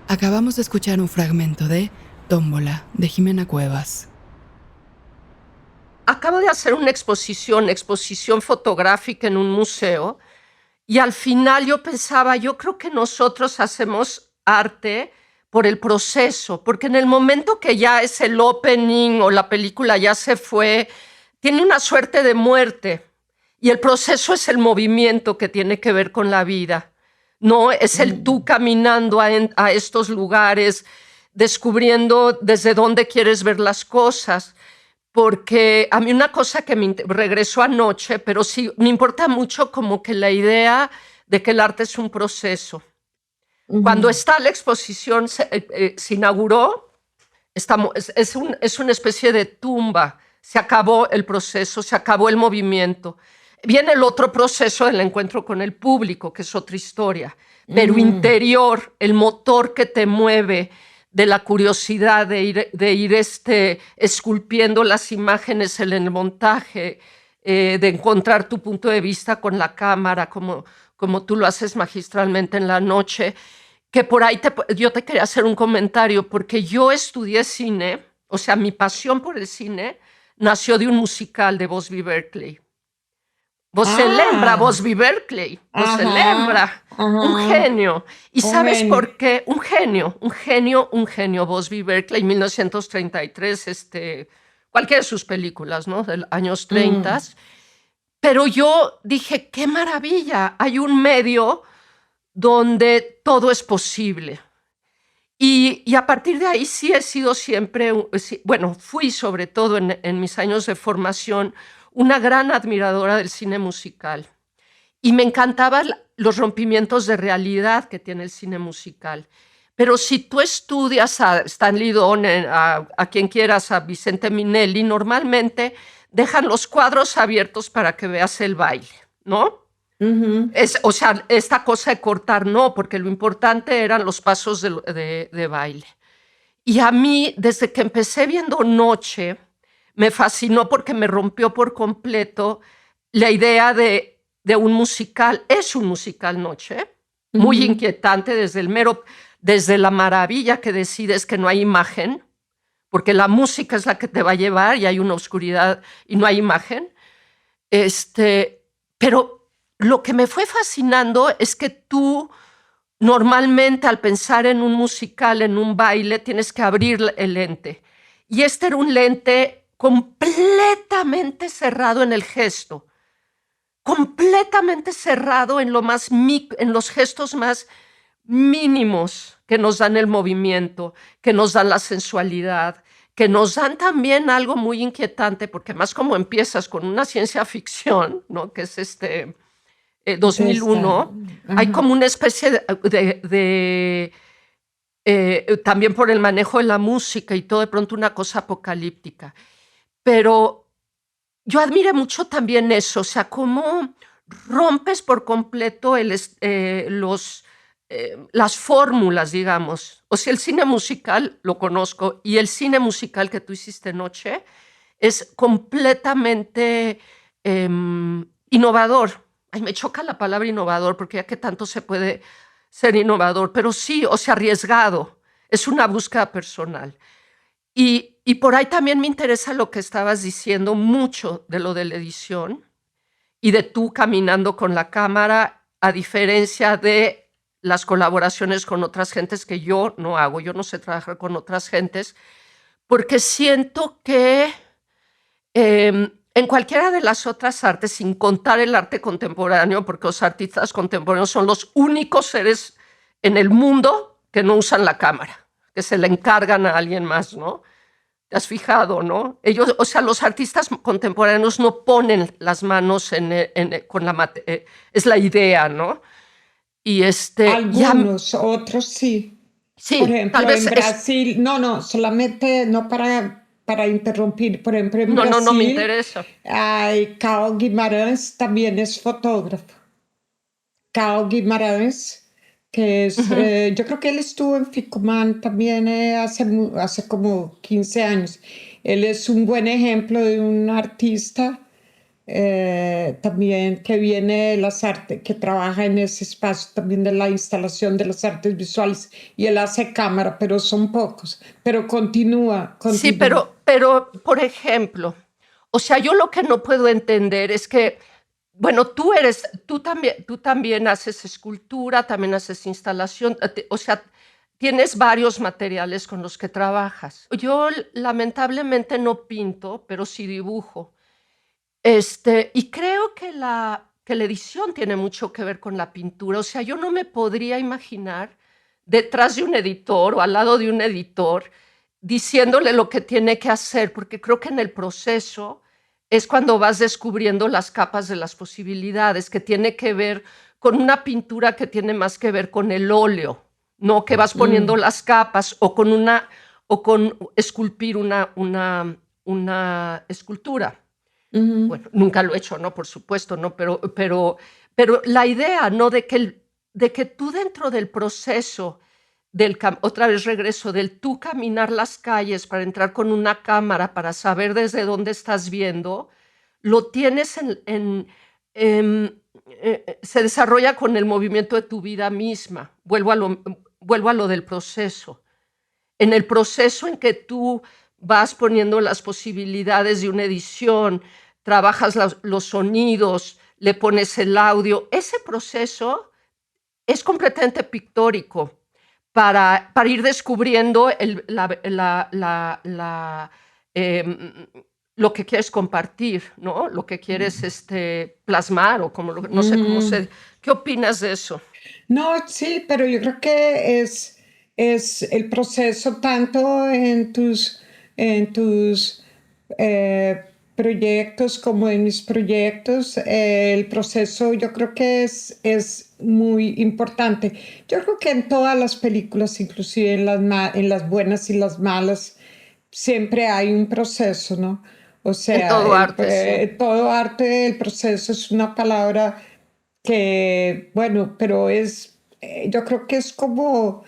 Acabamos de escuchar un fragmento de Tómbola, de Jimena Cuevas. Acabo de hacer una exposición fotográfica en un museo, y al final yo pensaba, yo creo que nosotros hacemos arte por el proceso, porque en el momento que ya es el opening o la película ya se fue, tiene una suerte de muerte, y el proceso es el movimiento que tiene que ver con la vida, ¿no? Es el tú caminando a estos lugares, descubriendo desde dónde quieres ver las cosas. Porque a mí una cosa que me regresó anoche, pero sí me importa mucho como que la idea de que el arte es un proceso. Cuando está la exposición, se inauguró, es una especie de tumba. Se acabó el proceso, se acabó el movimiento. Viene el otro proceso del encuentro con el público, que es otra historia. Pero interior, el motor que te mueve, de la curiosidad de ir esculpiendo las imágenes en el montaje, de encontrar tu punto de vista con la cámara, como tú lo haces magistralmente en la noche, que por ahí yo te quería hacer un comentario, porque yo estudié cine, o sea, mi pasión por el cine nació de un musical de Busby Berkeley. Você lembra Busby Berkeley? Você lembra? Un genio. ¿Y sabes por qué? Un genio, Busby Berkeley, 1933, cualquiera de sus películas, ¿no? De los años 30. Pero yo dije, qué maravilla, hay un medio donde todo es posible. Y a partir de ahí sí he sido siempre, bueno, fui sobre todo en mis años de formación una gran admiradora del cine musical. Y me encantaban los rompimientos de realidad que tiene el cine musical. Pero si tú estudias a Stanley Donen, a quien quieras, a Vicente Minnelli, normalmente dejan los cuadros abiertos para que veas el baile, ¿no? Ujú. O sea, esta cosa de cortar no, porque lo importante eran los pasos de baile. Y a mí, desde que empecé viendo Noche, me fascinó porque me rompió por completo la idea de un musical. Es un musical Noche, muy inquietante desde la maravilla que decides que no hay imagen, porque la música es la que te va a llevar y hay una oscuridad y no hay imagen. Pero lo que me fue fascinando es que tú normalmente al pensar en un musical, en un baile, tienes que abrir el lente. Y este era un lente completamente cerrado en el gesto, completamente cerrado en los gestos más mínimos que nos dan el movimiento, que nos dan la sensualidad, que nos dan también algo muy inquietante, porque más como empiezas con una ciencia ficción, ¿no? Que es 2001, hay como una especie también por el manejo de la música y todo, de pronto una cosa apocalíptica. Pero yo admiré mucho también eso, o sea, cómo rompes por completo las fórmulas, digamos. O sea, el cine musical lo conozco y el cine musical que tú hiciste Noche es completamente innovador. Ay, me choca la palabra innovador porque ya que tanto se puede ser innovador, pero sí, o sea, arriesgado. Es una búsqueda personal. Y por ahí también me interesa lo que estabas diciendo, mucho de lo de la edición y de tú caminando con la cámara, a diferencia de las colaboraciones con otras gentes que yo no hago. Yo no sé trabajar con otras gentes porque siento que en cualquiera de las otras artes, sin contar el arte contemporáneo, porque los artistas contemporáneos son los únicos seres en el mundo que no usan la cámara, que se le encargan a alguien más, ¿no? ¿Te has fijado, no? Ellos, o sea, los artistas contemporáneos no ponen las manos con la es la idea, ¿no? Y algunos, otros sí. Sí, por ejemplo, tal vez en Brasil, no, solamente, no para interrumpir, por ejemplo, en no me Brasil, interesa. Carl Guimarães también es fotógrafo. Carl Guimarães, que es, yo creo que él estuvo en Ficumán también hace como 15 años. Él es un buen ejemplo de un artista también que viene de las artes, que trabaja en ese espacio también de la instalación de las artes visuales, y él hace cámara, pero son pocos, pero continúa. Sí, pero por ejemplo, o sea, yo lo que no puedo entender es que, bueno, tú también haces escultura, también haces instalación, o sea, tienes varios materiales con los que trabajas. Yo lamentablemente no pinto, pero sí dibujo. Y creo que la edición tiene mucho que ver con la pintura. O sea, yo no me podría imaginar detrás de un editor o al lado de un editor diciéndole lo que tiene que hacer, porque creo que en el proceso es cuando vas descubriendo las capas de las posibilidades, que tiene que ver con una pintura que tiene más que ver con el óleo, no que vas poniendo las capas o con esculpir una escultura. Bueno, nunca lo he hecho, ¿no? Por supuesto, ¿no? Pero la idea, ¿no? De que tú dentro del proceso otra vez regreso, del tú caminar las calles para entrar con una cámara, para saber desde dónde estás viendo, lo tienes se desarrolla con el movimiento de tu vida misma. Vuelvo a lo del proceso. En el proceso en que tú vas poniendo las posibilidades de una edición, trabajas los sonidos, le pones el audio. Ese proceso es completamente pictórico para ir descubriendo lo que quieres compartir, ¿no? Lo que quieres plasmar o no sé cómo se... ¿Qué opinas de eso? No, sí, pero yo creo que es el proceso tanto en tus proyectos como en mis proyectos. El proceso yo creo que es muy importante. Yo creo que en todas las películas, inclusive en las buenas y las malas, siempre hay un proceso, ¿no? O En sea, todo arte, sí. todo arte, el proceso es una palabra que, bueno, pero yo creo que es como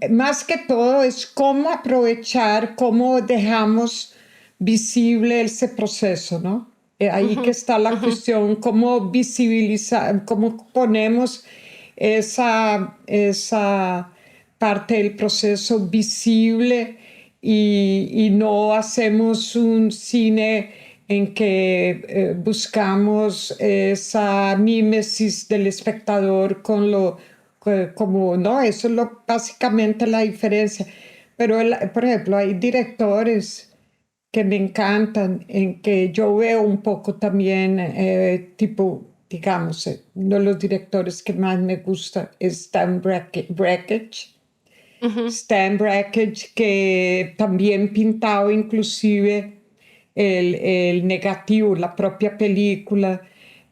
más que todo es cómo aprovechar, cómo dejamos visible ese proceso, ¿no? Ahí que está la cuestión, cómo visibilizar, cómo ponemos esa parte del proceso visible y no hacemos un cine en que buscamos esa mímesis del espectador con como, no, eso es básicamente la diferencia. Pero, por ejemplo, hay directores que me encantan, en que yo veo un poco también, tipo, digamos, uno de los directores que más me gusta es Stan Brakhage. Stan Brakhage, que también pintado inclusive el negativo, la propia película,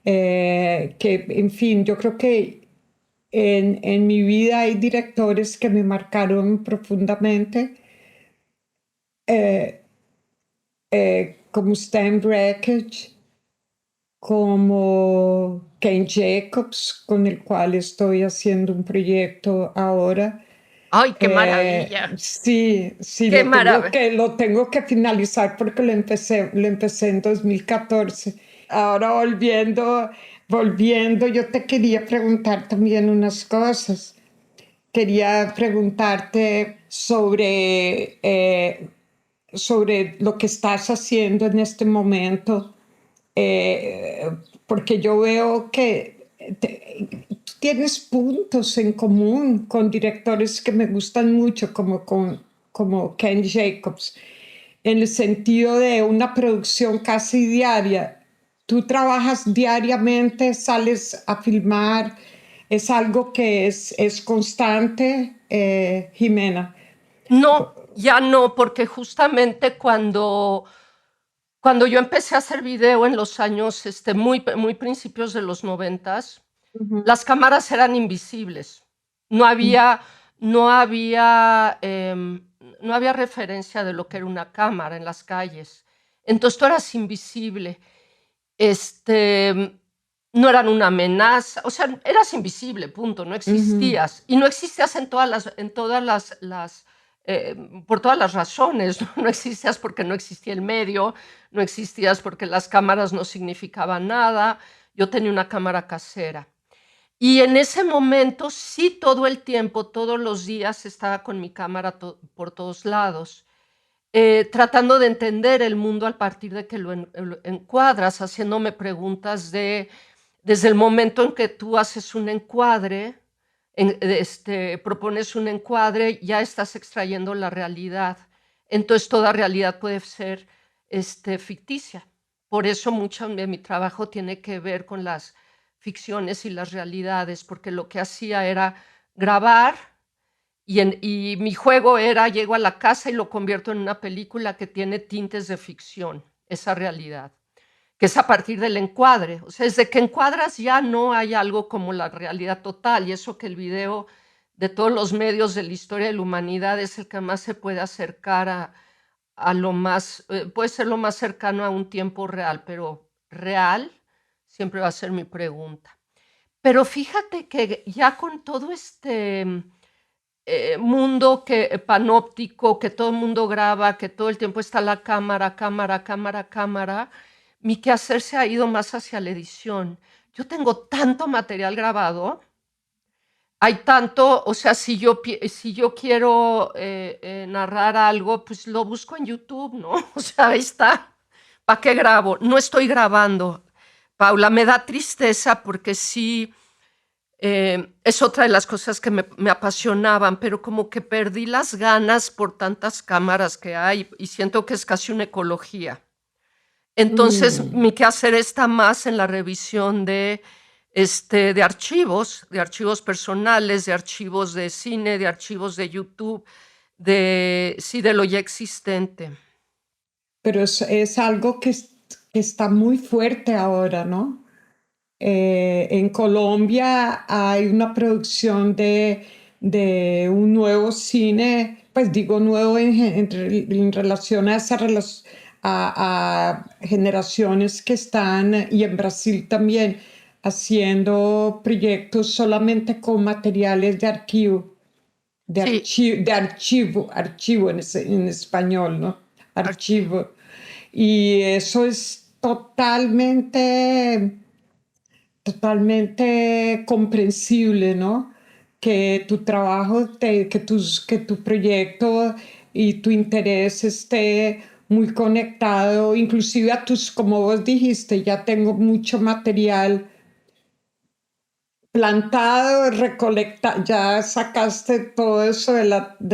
que, en fin, yo creo que en mi vida hay directores que me marcaron profundamente, como Stan Brakhage, como Ken Jacobs, con el cual estoy haciendo un proyecto ahora. ¡Ay, qué maravilla! Sí, ¡Qué maravilla! lo tengo que finalizar porque lo empecé en 2014. Ahora volviendo, yo te quería preguntar también unas cosas. Quería preguntarte sobre lo que estás haciendo en este momento, porque yo veo que tú tienes puntos en común con directores que me gustan mucho, como Ken Jacobs, en el sentido de una producción casi diaria. Tú trabajas diariamente, sales a filmar, es algo que es constante, Jimena. No, ya no, porque justamente cuando yo empecé a hacer video en los años muy principios de los 90s, las cámaras eran invisibles. No había, no había, no había referencia de lo que era una cámara en las calles. Entonces tú eras invisible. No eran una amenaza, o sea, eras invisible, punto, no existías. Y no existías por todas las razones. No existías porque no existía el medio, no existías porque las cámaras no significaban nada. Yo tenía una cámara casera. Y en ese momento, sí, todo el tiempo, todos los días, estaba con mi cámara por todos lados, tratando de entender el mundo a partir de que lo encuadras, haciéndome preguntas desde el momento en que tú haces un encuadre, propones un encuadre, ya estás extrayendo la realidad. Entonces toda realidad puede ser ficticia. Por eso mucho de mi trabajo tiene que ver con las ficciones y las realidades, porque lo que hacía era grabar y mi juego era, llego a la casa y lo convierto en una película que tiene tintes de ficción, esa realidad, que es a partir del encuadre. O sea, desde que encuadras ya no hay algo como la realidad total, y eso que el video de todos los medios de la historia de la humanidad es el que más se puede acercar a lo más, puede ser lo más cercano a un tiempo real, pero real siempre va a ser mi pregunta. Pero fíjate que ya con todo mundo panóptico, que todo el mundo graba, que todo el tiempo está la cámara, mi quehacer se ha ido más hacia la edición. Yo tengo tanto material grabado, hay tanto, o sea, si yo quiero narrar algo, pues lo busco en YouTube, ¿no? O sea, ahí está. ¿Para qué grabo? No estoy grabando, Paula, me da tristeza porque sí, es otra de las cosas que me apasionaban, pero como que perdí las ganas por tantas cámaras que hay y siento que es casi una ecología. Entonces, mi quehacer está más en la revisión de de archivos personales, de archivos de cine, de archivos de YouTube, sí, de lo ya existente. Pero es algo que está muy fuerte ahora, ¿no? En Colombia hay una producción de un nuevo cine, pues digo nuevo en relación a a generaciones que están, y en Brasil también, haciendo proyectos solamente con materiales de archivo, Sí, archivo en español, ¿no? Archivo. Y eso es totalmente comprensible, ¿no? Que tu trabajo, que tu proyecto y tu interés esté muy conectado, inclusive a como vos dijiste, ya tengo mucho material plantado, recolectado, ya sacaste todo eso de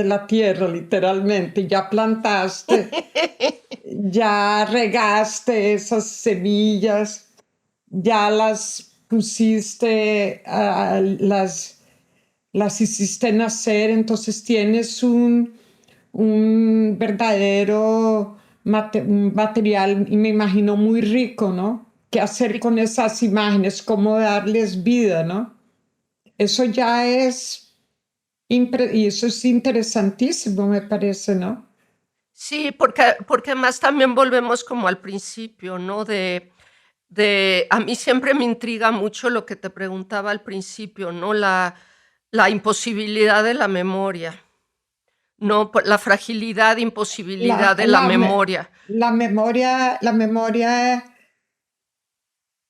la tierra, literalmente, ya plantaste, ya regaste esas semillas, ya las pusiste, las hiciste nacer, entonces tienes un verdadero un material, y me imagino muy rico, ¿no? ¿Qué hacer con esas imágenes? ¿Cómo darles vida, no? Eso ya es, y eso es interesantísimo, me parece, ¿no? sí, porque además también volvemos como al principio, ¿no? A mí siempre me intriga mucho lo que te preguntaba al principio, ¿no? La imposibilidad de la memoria, ¿no? La fragilidad, La, imposibilidad de la la, memoria.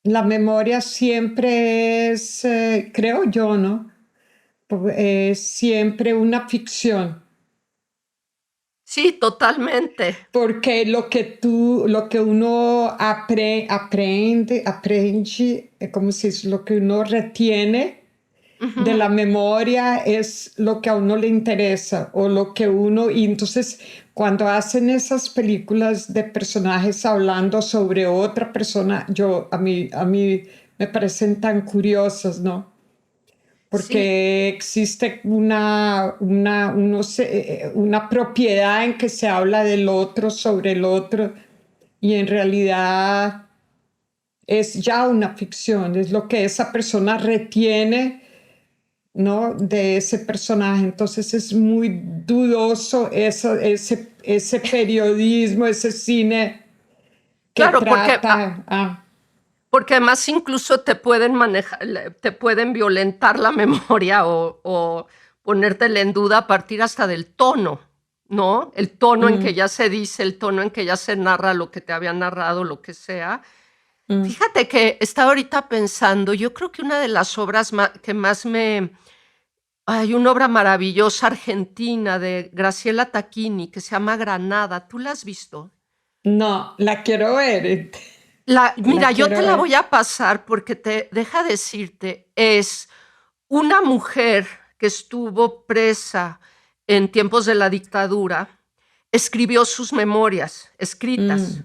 la memoria siempre es, creo yo, ¿no? Es siempre una ficción. Sí, totalmente. Porque lo que uno aprende, ¿cómo se dice? Lo que uno retiene de Ujú. la memoria es lo que a uno le interesa, o lo que y entonces cuando hacen esas películas de personajes hablando sobre otra persona, a mí me parecen tan curiosas, ¿no? Sí, Porque existe una propiedad en que se habla del otro sobre el otro, y en realidad es ya una ficción, es lo que esa persona retiene, ¿no? De ese personaje. Entonces es muy dudoso ese periodismo, ese cine que claro, trata... porque además incluso te pueden manejar, te pueden violentar la memoria o ponértela en duda a partir hasta del tono, ¿no? El tono en que mm, ya se dice, el tono en que ya se narra lo que te había narrado, lo que sea. mm. Fíjate que estaba ahorita pensando, yo creo que una de las obras que más me... Hay una obra maravillosa argentina de Graciela Tacchini que se llama Granada. ¿Tú la has visto? No, la quiero ver. La Mira, yo te quiero la ver. voy a pasar porque deja decirte, es una mujer que estuvo presa en tiempos de la dictadura, escribió sus memorias escritas. Mm,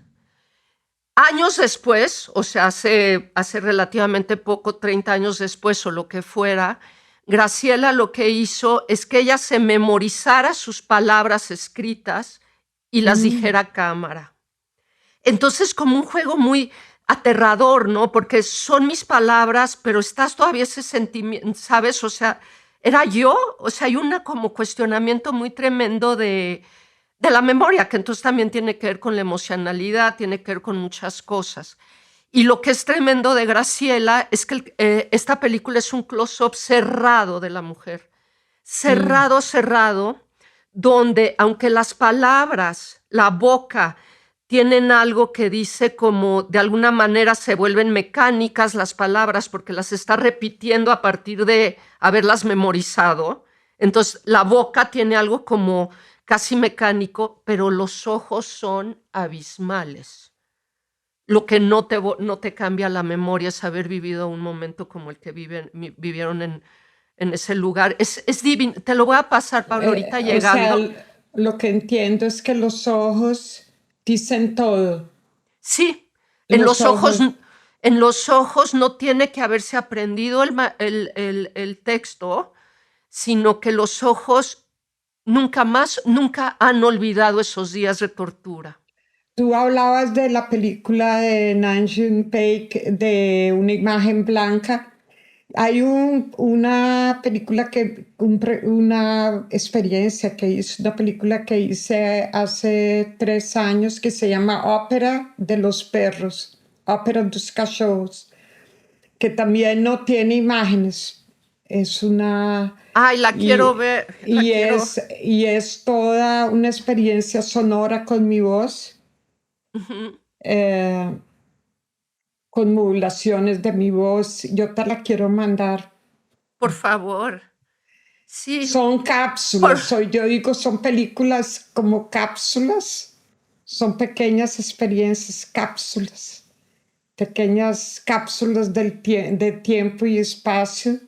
Años después, o sea, hace relativamente poco, 30 años después o lo que fuera, Graciela lo que hizo es que ella se memorizara sus palabras escritas y las mm. dijera a cámara. Entonces, como un juego muy aterrador, ¿no? Porque son mis palabras, pero estás todavía ese sentimiento, ¿sabes? O sea, ¿era yo? O sea, hay una como cuestionamiento muy tremendo de la memoria, que entonces también tiene que ver con la emocionalidad, tiene que ver con muchas cosas. Y lo que es tremendo de Graciela es que esta película es un close-up cerrado de la mujer. Mm, Cerrado, cerrado, donde aunque las palabras, la boca, tienen algo que dice como de alguna manera se vuelven mecánicas las palabras porque las está repitiendo a partir de haberlas memorizado. Entonces la boca tiene algo como casi mecánico, pero los ojos son abismales. Lo que no te cambia la memoria es haber vivido un momento como el que vivieron en ese lugar. Es divino. Te lo voy a pasar, Pablo, ahorita o sea, llegando. lo que entiendo es que los ojos dicen todo. Sí, en Los los ojos, ojos. en los ojos no tiene que haberse aprendido el texto, sino que los ojos nunca han olvidado esos días de tortura. Tú hablabas de la película de Nam June Paik, de Una imagen blanca. Hay una película una experiencia que hice, una película que hice hace 3 años que se llama Ópera de los perros, Ópera dos cachorros, que también no tiene imágenes. Es una... Ay, la quiero ver. Y es toda una experiencia sonora con mi voz. Uh-huh. Con modulaciones de mi voz. Yo te la quiero mandar. Por favor. Sí. Son cápsulas. Yo digo, son películas como cápsulas. Son pequeñas experiencias, cápsulas. Pequeñas cápsulas de tiempo y espacio.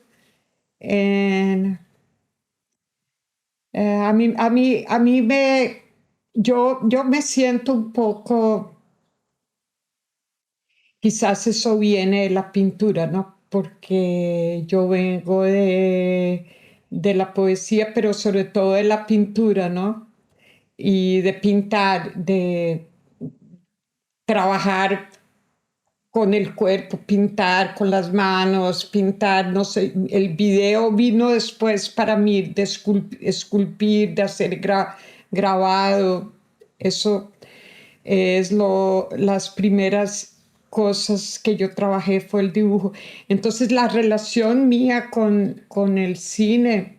Yo me siento un poco... Quizás eso viene de la pintura, ¿no? Porque yo vengo de la poesía, pero sobre todo de la pintura, ¿no? Y de pintar, de trabajar con el cuerpo, pintar con las manos, pintar, no sé, el video vino después para mí, de esculpir, de hacer grabado. Eso es las primeras cosas que yo trabajé fue el dibujo. Entonces la relación mía con el cine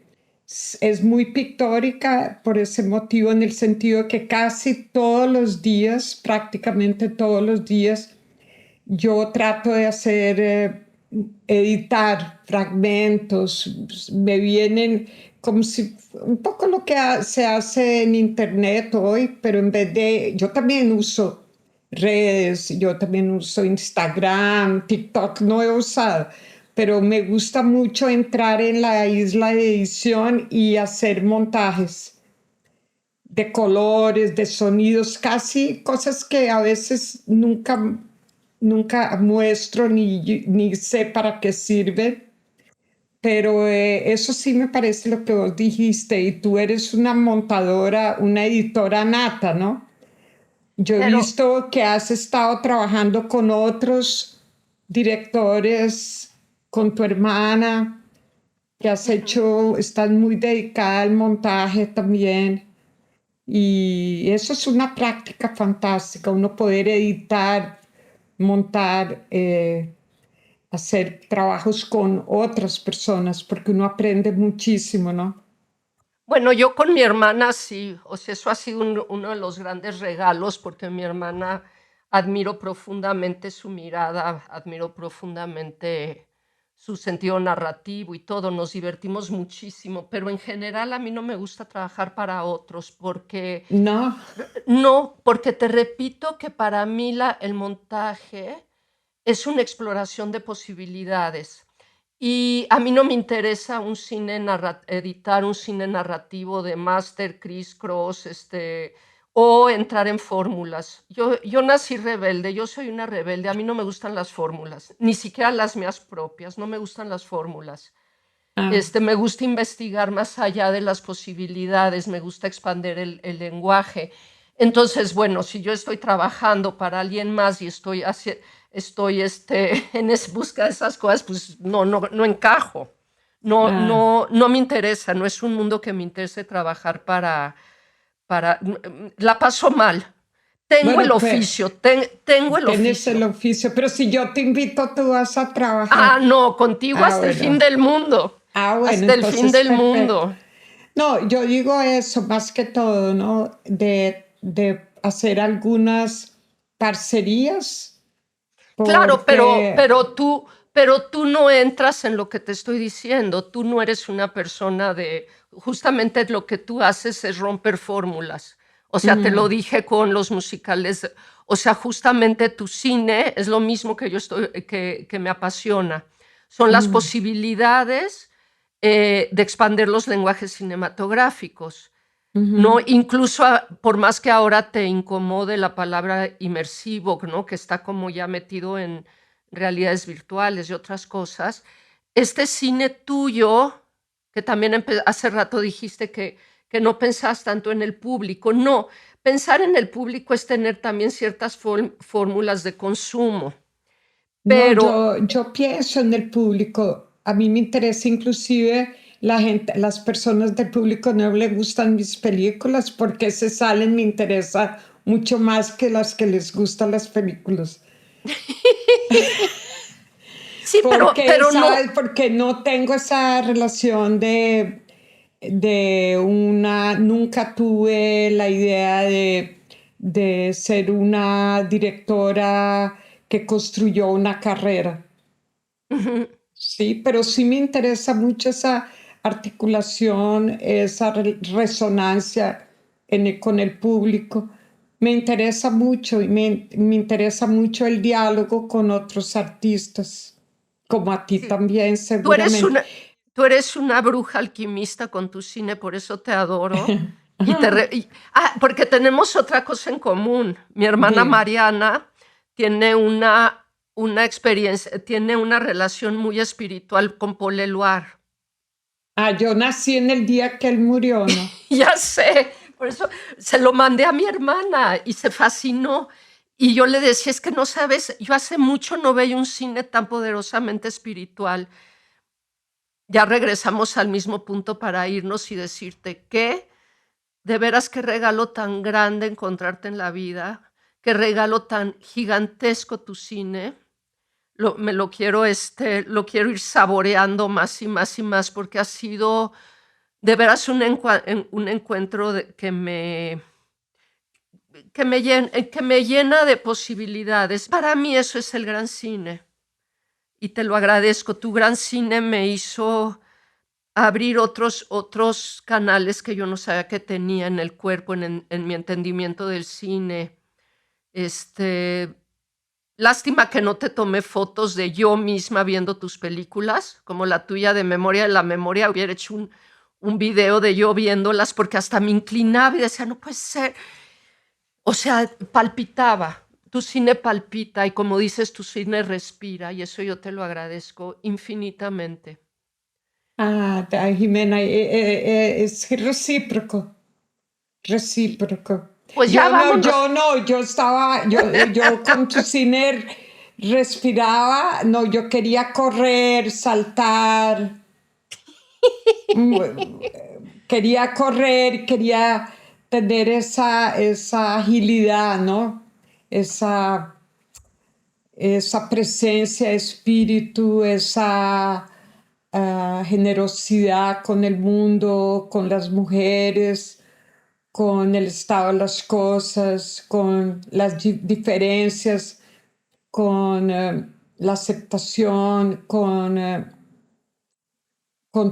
es muy pictórica por ese motivo, en el sentido que casi todos los días, prácticamente todos los días, yo trato de hacer, editar fragmentos, me vienen como si un poco lo que se hace en internet hoy, pero en vez de, yo también uso redes, yo también uso Instagram, TikTok no he usado, pero me gusta mucho entrar en la isla de edición y hacer montajes de colores, de sonidos, casi cosas que a veces nunca muestro ni sé para qué sirve. Pero eso sí me parece lo que vos dijiste, y tú eres una montadora, una editora nata, ¿no? Yo he visto que has estado trabajando con otros directores, con tu hermana, que has hecho, estás muy dedicada al montaje también. Y eso es una práctica fantástica, uno poder editar, montar, hacer trabajos con otras personas, porque uno aprende muchísimo, ¿no? Bueno, yo con mi hermana sí, o sea, eso ha sido uno de los grandes regalos, porque mi hermana admiro profundamente su mirada, admiro profundamente su sentido narrativo y todo, nos divertimos muchísimo, pero en general a mí no me gusta trabajar para otros, porque... No, porque te repito que para mí el montaje es una exploración de posibilidades. Y a mí no me interesa editar un cine narrativo de Master, Criss Cross, o entrar en fórmulas. Yo nací rebelde, yo soy una rebelde, a mí no me gustan las fórmulas, ni siquiera las mías propias, no me gustan las fórmulas. Me gusta investigar más allá de las posibilidades, me gusta expandir el lenguaje. Entonces, bueno, si yo estoy trabajando para alguien más y estoy en busca de esas cosas, pues no encajo. No me interesa, no es un mundo que me interese trabajar para la paso mal. Tengo el oficio, tengo el oficio. Tienes el oficio, pero si yo te invito, tú vas a trabajar. Ah, no, contigo hasta el fin del mundo. Bueno, hasta el fin del mundo. No, yo digo eso más que todo, ¿no? De hacer algunas parcerías. Claro, pero tú no entras en lo que te estoy diciendo. Tú no eres una persona justamente lo que tú haces es romper fórmulas. O sea, te lo dije con los musicales. O sea, justamente tu cine es lo mismo que me apasiona. Son las posibilidades de expandir los lenguajes cinematográficos. ¿No? Incluso por más que ahora te incomode la palabra inmersivo, ¿no? Que está como ya metido en realidades virtuales y otras cosas, este cine tuyo, que también hace rato dijiste que no pensás tanto en el público. No, pensar en el público es tener también ciertas fórmulas de consumo. Pero No, yo pienso en el público. A mí me interesa inclusive la gente, las personas del público no les gustan mis películas porque se salen, me interesa mucho más que las que les gustan las películas. sí, Porque, pero no. ¿sabes? Porque no tengo esa relación de una, nunca tuve la idea de ser una directora que construyó una carrera. Ujú. Sí, pero sí me interesa mucho esa articulación, esa resonancia con el público. Me interesa mucho y me interesa mucho el diálogo con otros artistas, como a ti Sí. también Tú eres seguramente. una bruja alquimista con tu cine, por eso te adoro. Porque tenemos otra cosa en común. Mi hermana Dime. Mariana tiene una experiencia, tiene una relación muy espiritual con Paul Eluard. Yo nací en el día que él murió, ¿no? Ya sé, por eso se lo mandé a mi hermana y se fascinó. Y yo le decía, es que no sabes, yo hace mucho no veía un cine tan poderosamente espiritual. Ya regresamos al mismo punto para irnos y decirte que de veras qué regalo tan grande encontrarte en la vida, qué regalo tan gigantesco tu cine. Lo quiero ir saboreando más y más y más porque ha sido de veras un encuentro que me llena de posibilidades. Para mí eso es el gran cine y te lo agradezco. Tu gran cine me hizo abrir otros canales que yo no sabía que tenía en el cuerpo, en mi entendimiento del cine. Lástima que no te tomé fotos de yo misma viendo tus películas, como la tuya de Memoria de la Memoria. Hubiera hecho un video de yo viéndolas porque hasta me inclinaba y decía, no puede ser. O sea, palpitaba. Tu cine palpita y como dices, tu cine respira y eso yo te lo agradezco infinitamente. Jimena, es recíproco, recíproco. Pues ya vámonos. Yo con tu cine respiraba, no, yo quería correr, saltar, quería correr, quería tener esa agilidad, ¿no? Esa presencia, espíritu, esa generosidad con el mundo, con las mujeres, con el estado de las cosas, con las diferencias, con la aceptación, con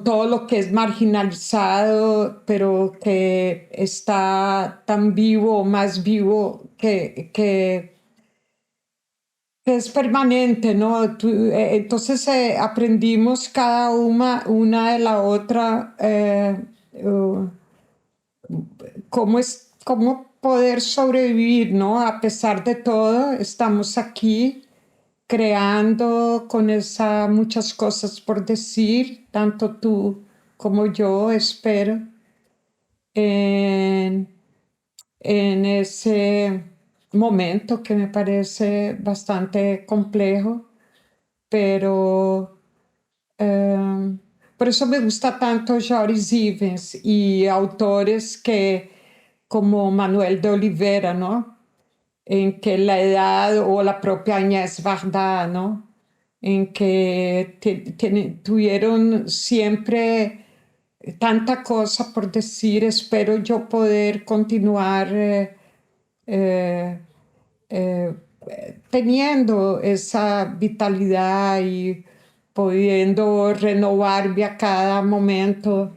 todo lo que es marginalizado, pero que está tan vivo, más vivo, que es permanente, ¿no? Entonces aprendimos cada una de la otra cómo poder sobrevivir, ¿no? A pesar de todo, estamos aquí creando con muchas cosas por decir, tanto tú como yo, espero, en, en ese momento que me parece bastante complejo, pero por eso me gusta tanto Joris Ivens y autores como Manuel de Oliveira, ¿no? En que la edad, o la propia Agnès Varda, ¿no? En que tuvieron siempre tanta cosa por decir. Espero yo poder continuar eh, teniendo esa vitalidad y pudiendo renovarme a cada momento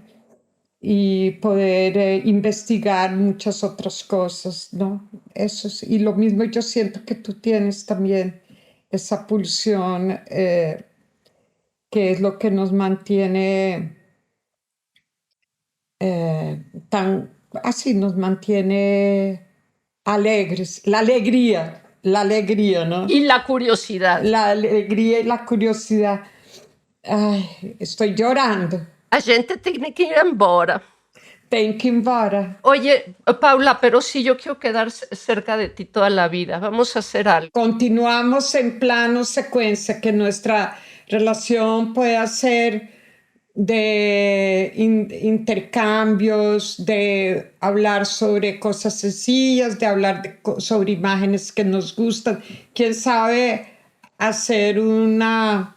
y poder investigar muchas otras cosas, ¿no? Eso es, y lo mismo yo siento que tú tienes también esa pulsión que es lo que nos mantiene así nos mantiene alegres, la alegría. La alegría, ¿no? Y la curiosidad. La alegría y la curiosidad. Ai, estoy llorando. A gente tiene que ir embora. Tem que ir embora. Oye, Paula, pero sí, yo quiero quedar cerca de ti toda la vida. Vamos a hacer algo. Continuamos en plano secuencia, que nuestra relación pueda ser de intercambios, de hablar sobre cosas sencillas, de hablar sobre imágenes que nos gustan. Quién sabe hacer una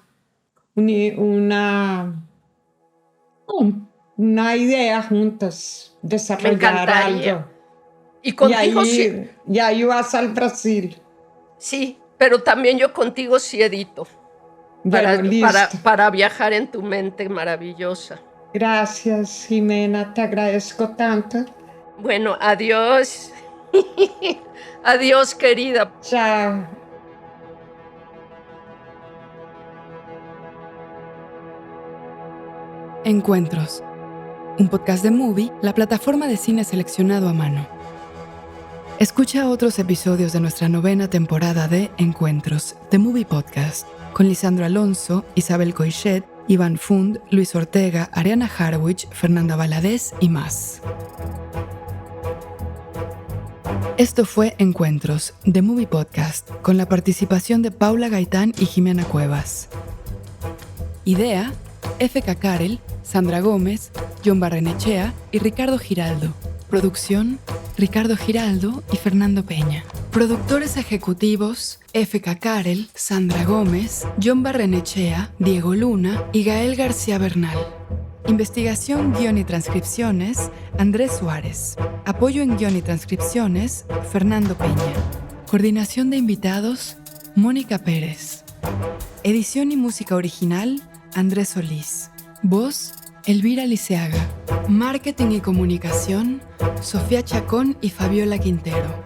idea juntas, desarrollar algo. Y contigo sí. Y ahí vas al Brasil. Sí, pero también yo contigo sí edito. Para viajar en tu mente maravillosa. Gracias, Jimena, te agradezco tanto. Bueno, adiós. Adiós, querida. Chao. Encuentros, un podcast de Movie, la plataforma de cine seleccionado a mano. Escucha otros episodios de nuestra 9ª temporada de Encuentros, The Movie Podcast, con Lisandro Alonso, Isabel Coixet, Iván Fund, Luis Ortega, Ariana Harwich, Fernanda Valadez y más. Esto fue Encuentros, The Movie Podcast, con la participación de Paula Gaitán y Jimena Cuevas. Idea, F.K. Karel, Sandra Gómez, John Barrenechea y Ricardo Giraldo. Producción, Ricardo Giraldo y Fernando Peña. Productores ejecutivos, F.K. Karel, Sandra Gómez, John Barrenechea, Diego Luna y Gael García Bernal. Investigación, guión y transcripciones, Andrés Suárez. Apoyo en guión y transcripciones, Fernando Peña. Coordinación de invitados, Mónica Pérez. Edición y música original, Andrés Solís. Voz, Elvira Liceaga. Marketing y comunicación, Sofía Chacón y Fabiola Quintero.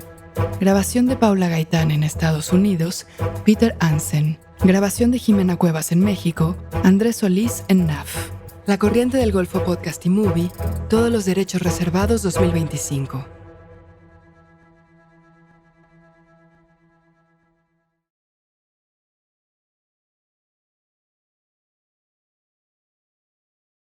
Grabación de Paula Gaitán en Estados Unidos, Peter Hansen. Grabación de Jimena Cuevas en México, Andrés Solís en NAF. La Corriente del Golfo Podcast y Movie, todos los derechos reservados 2025.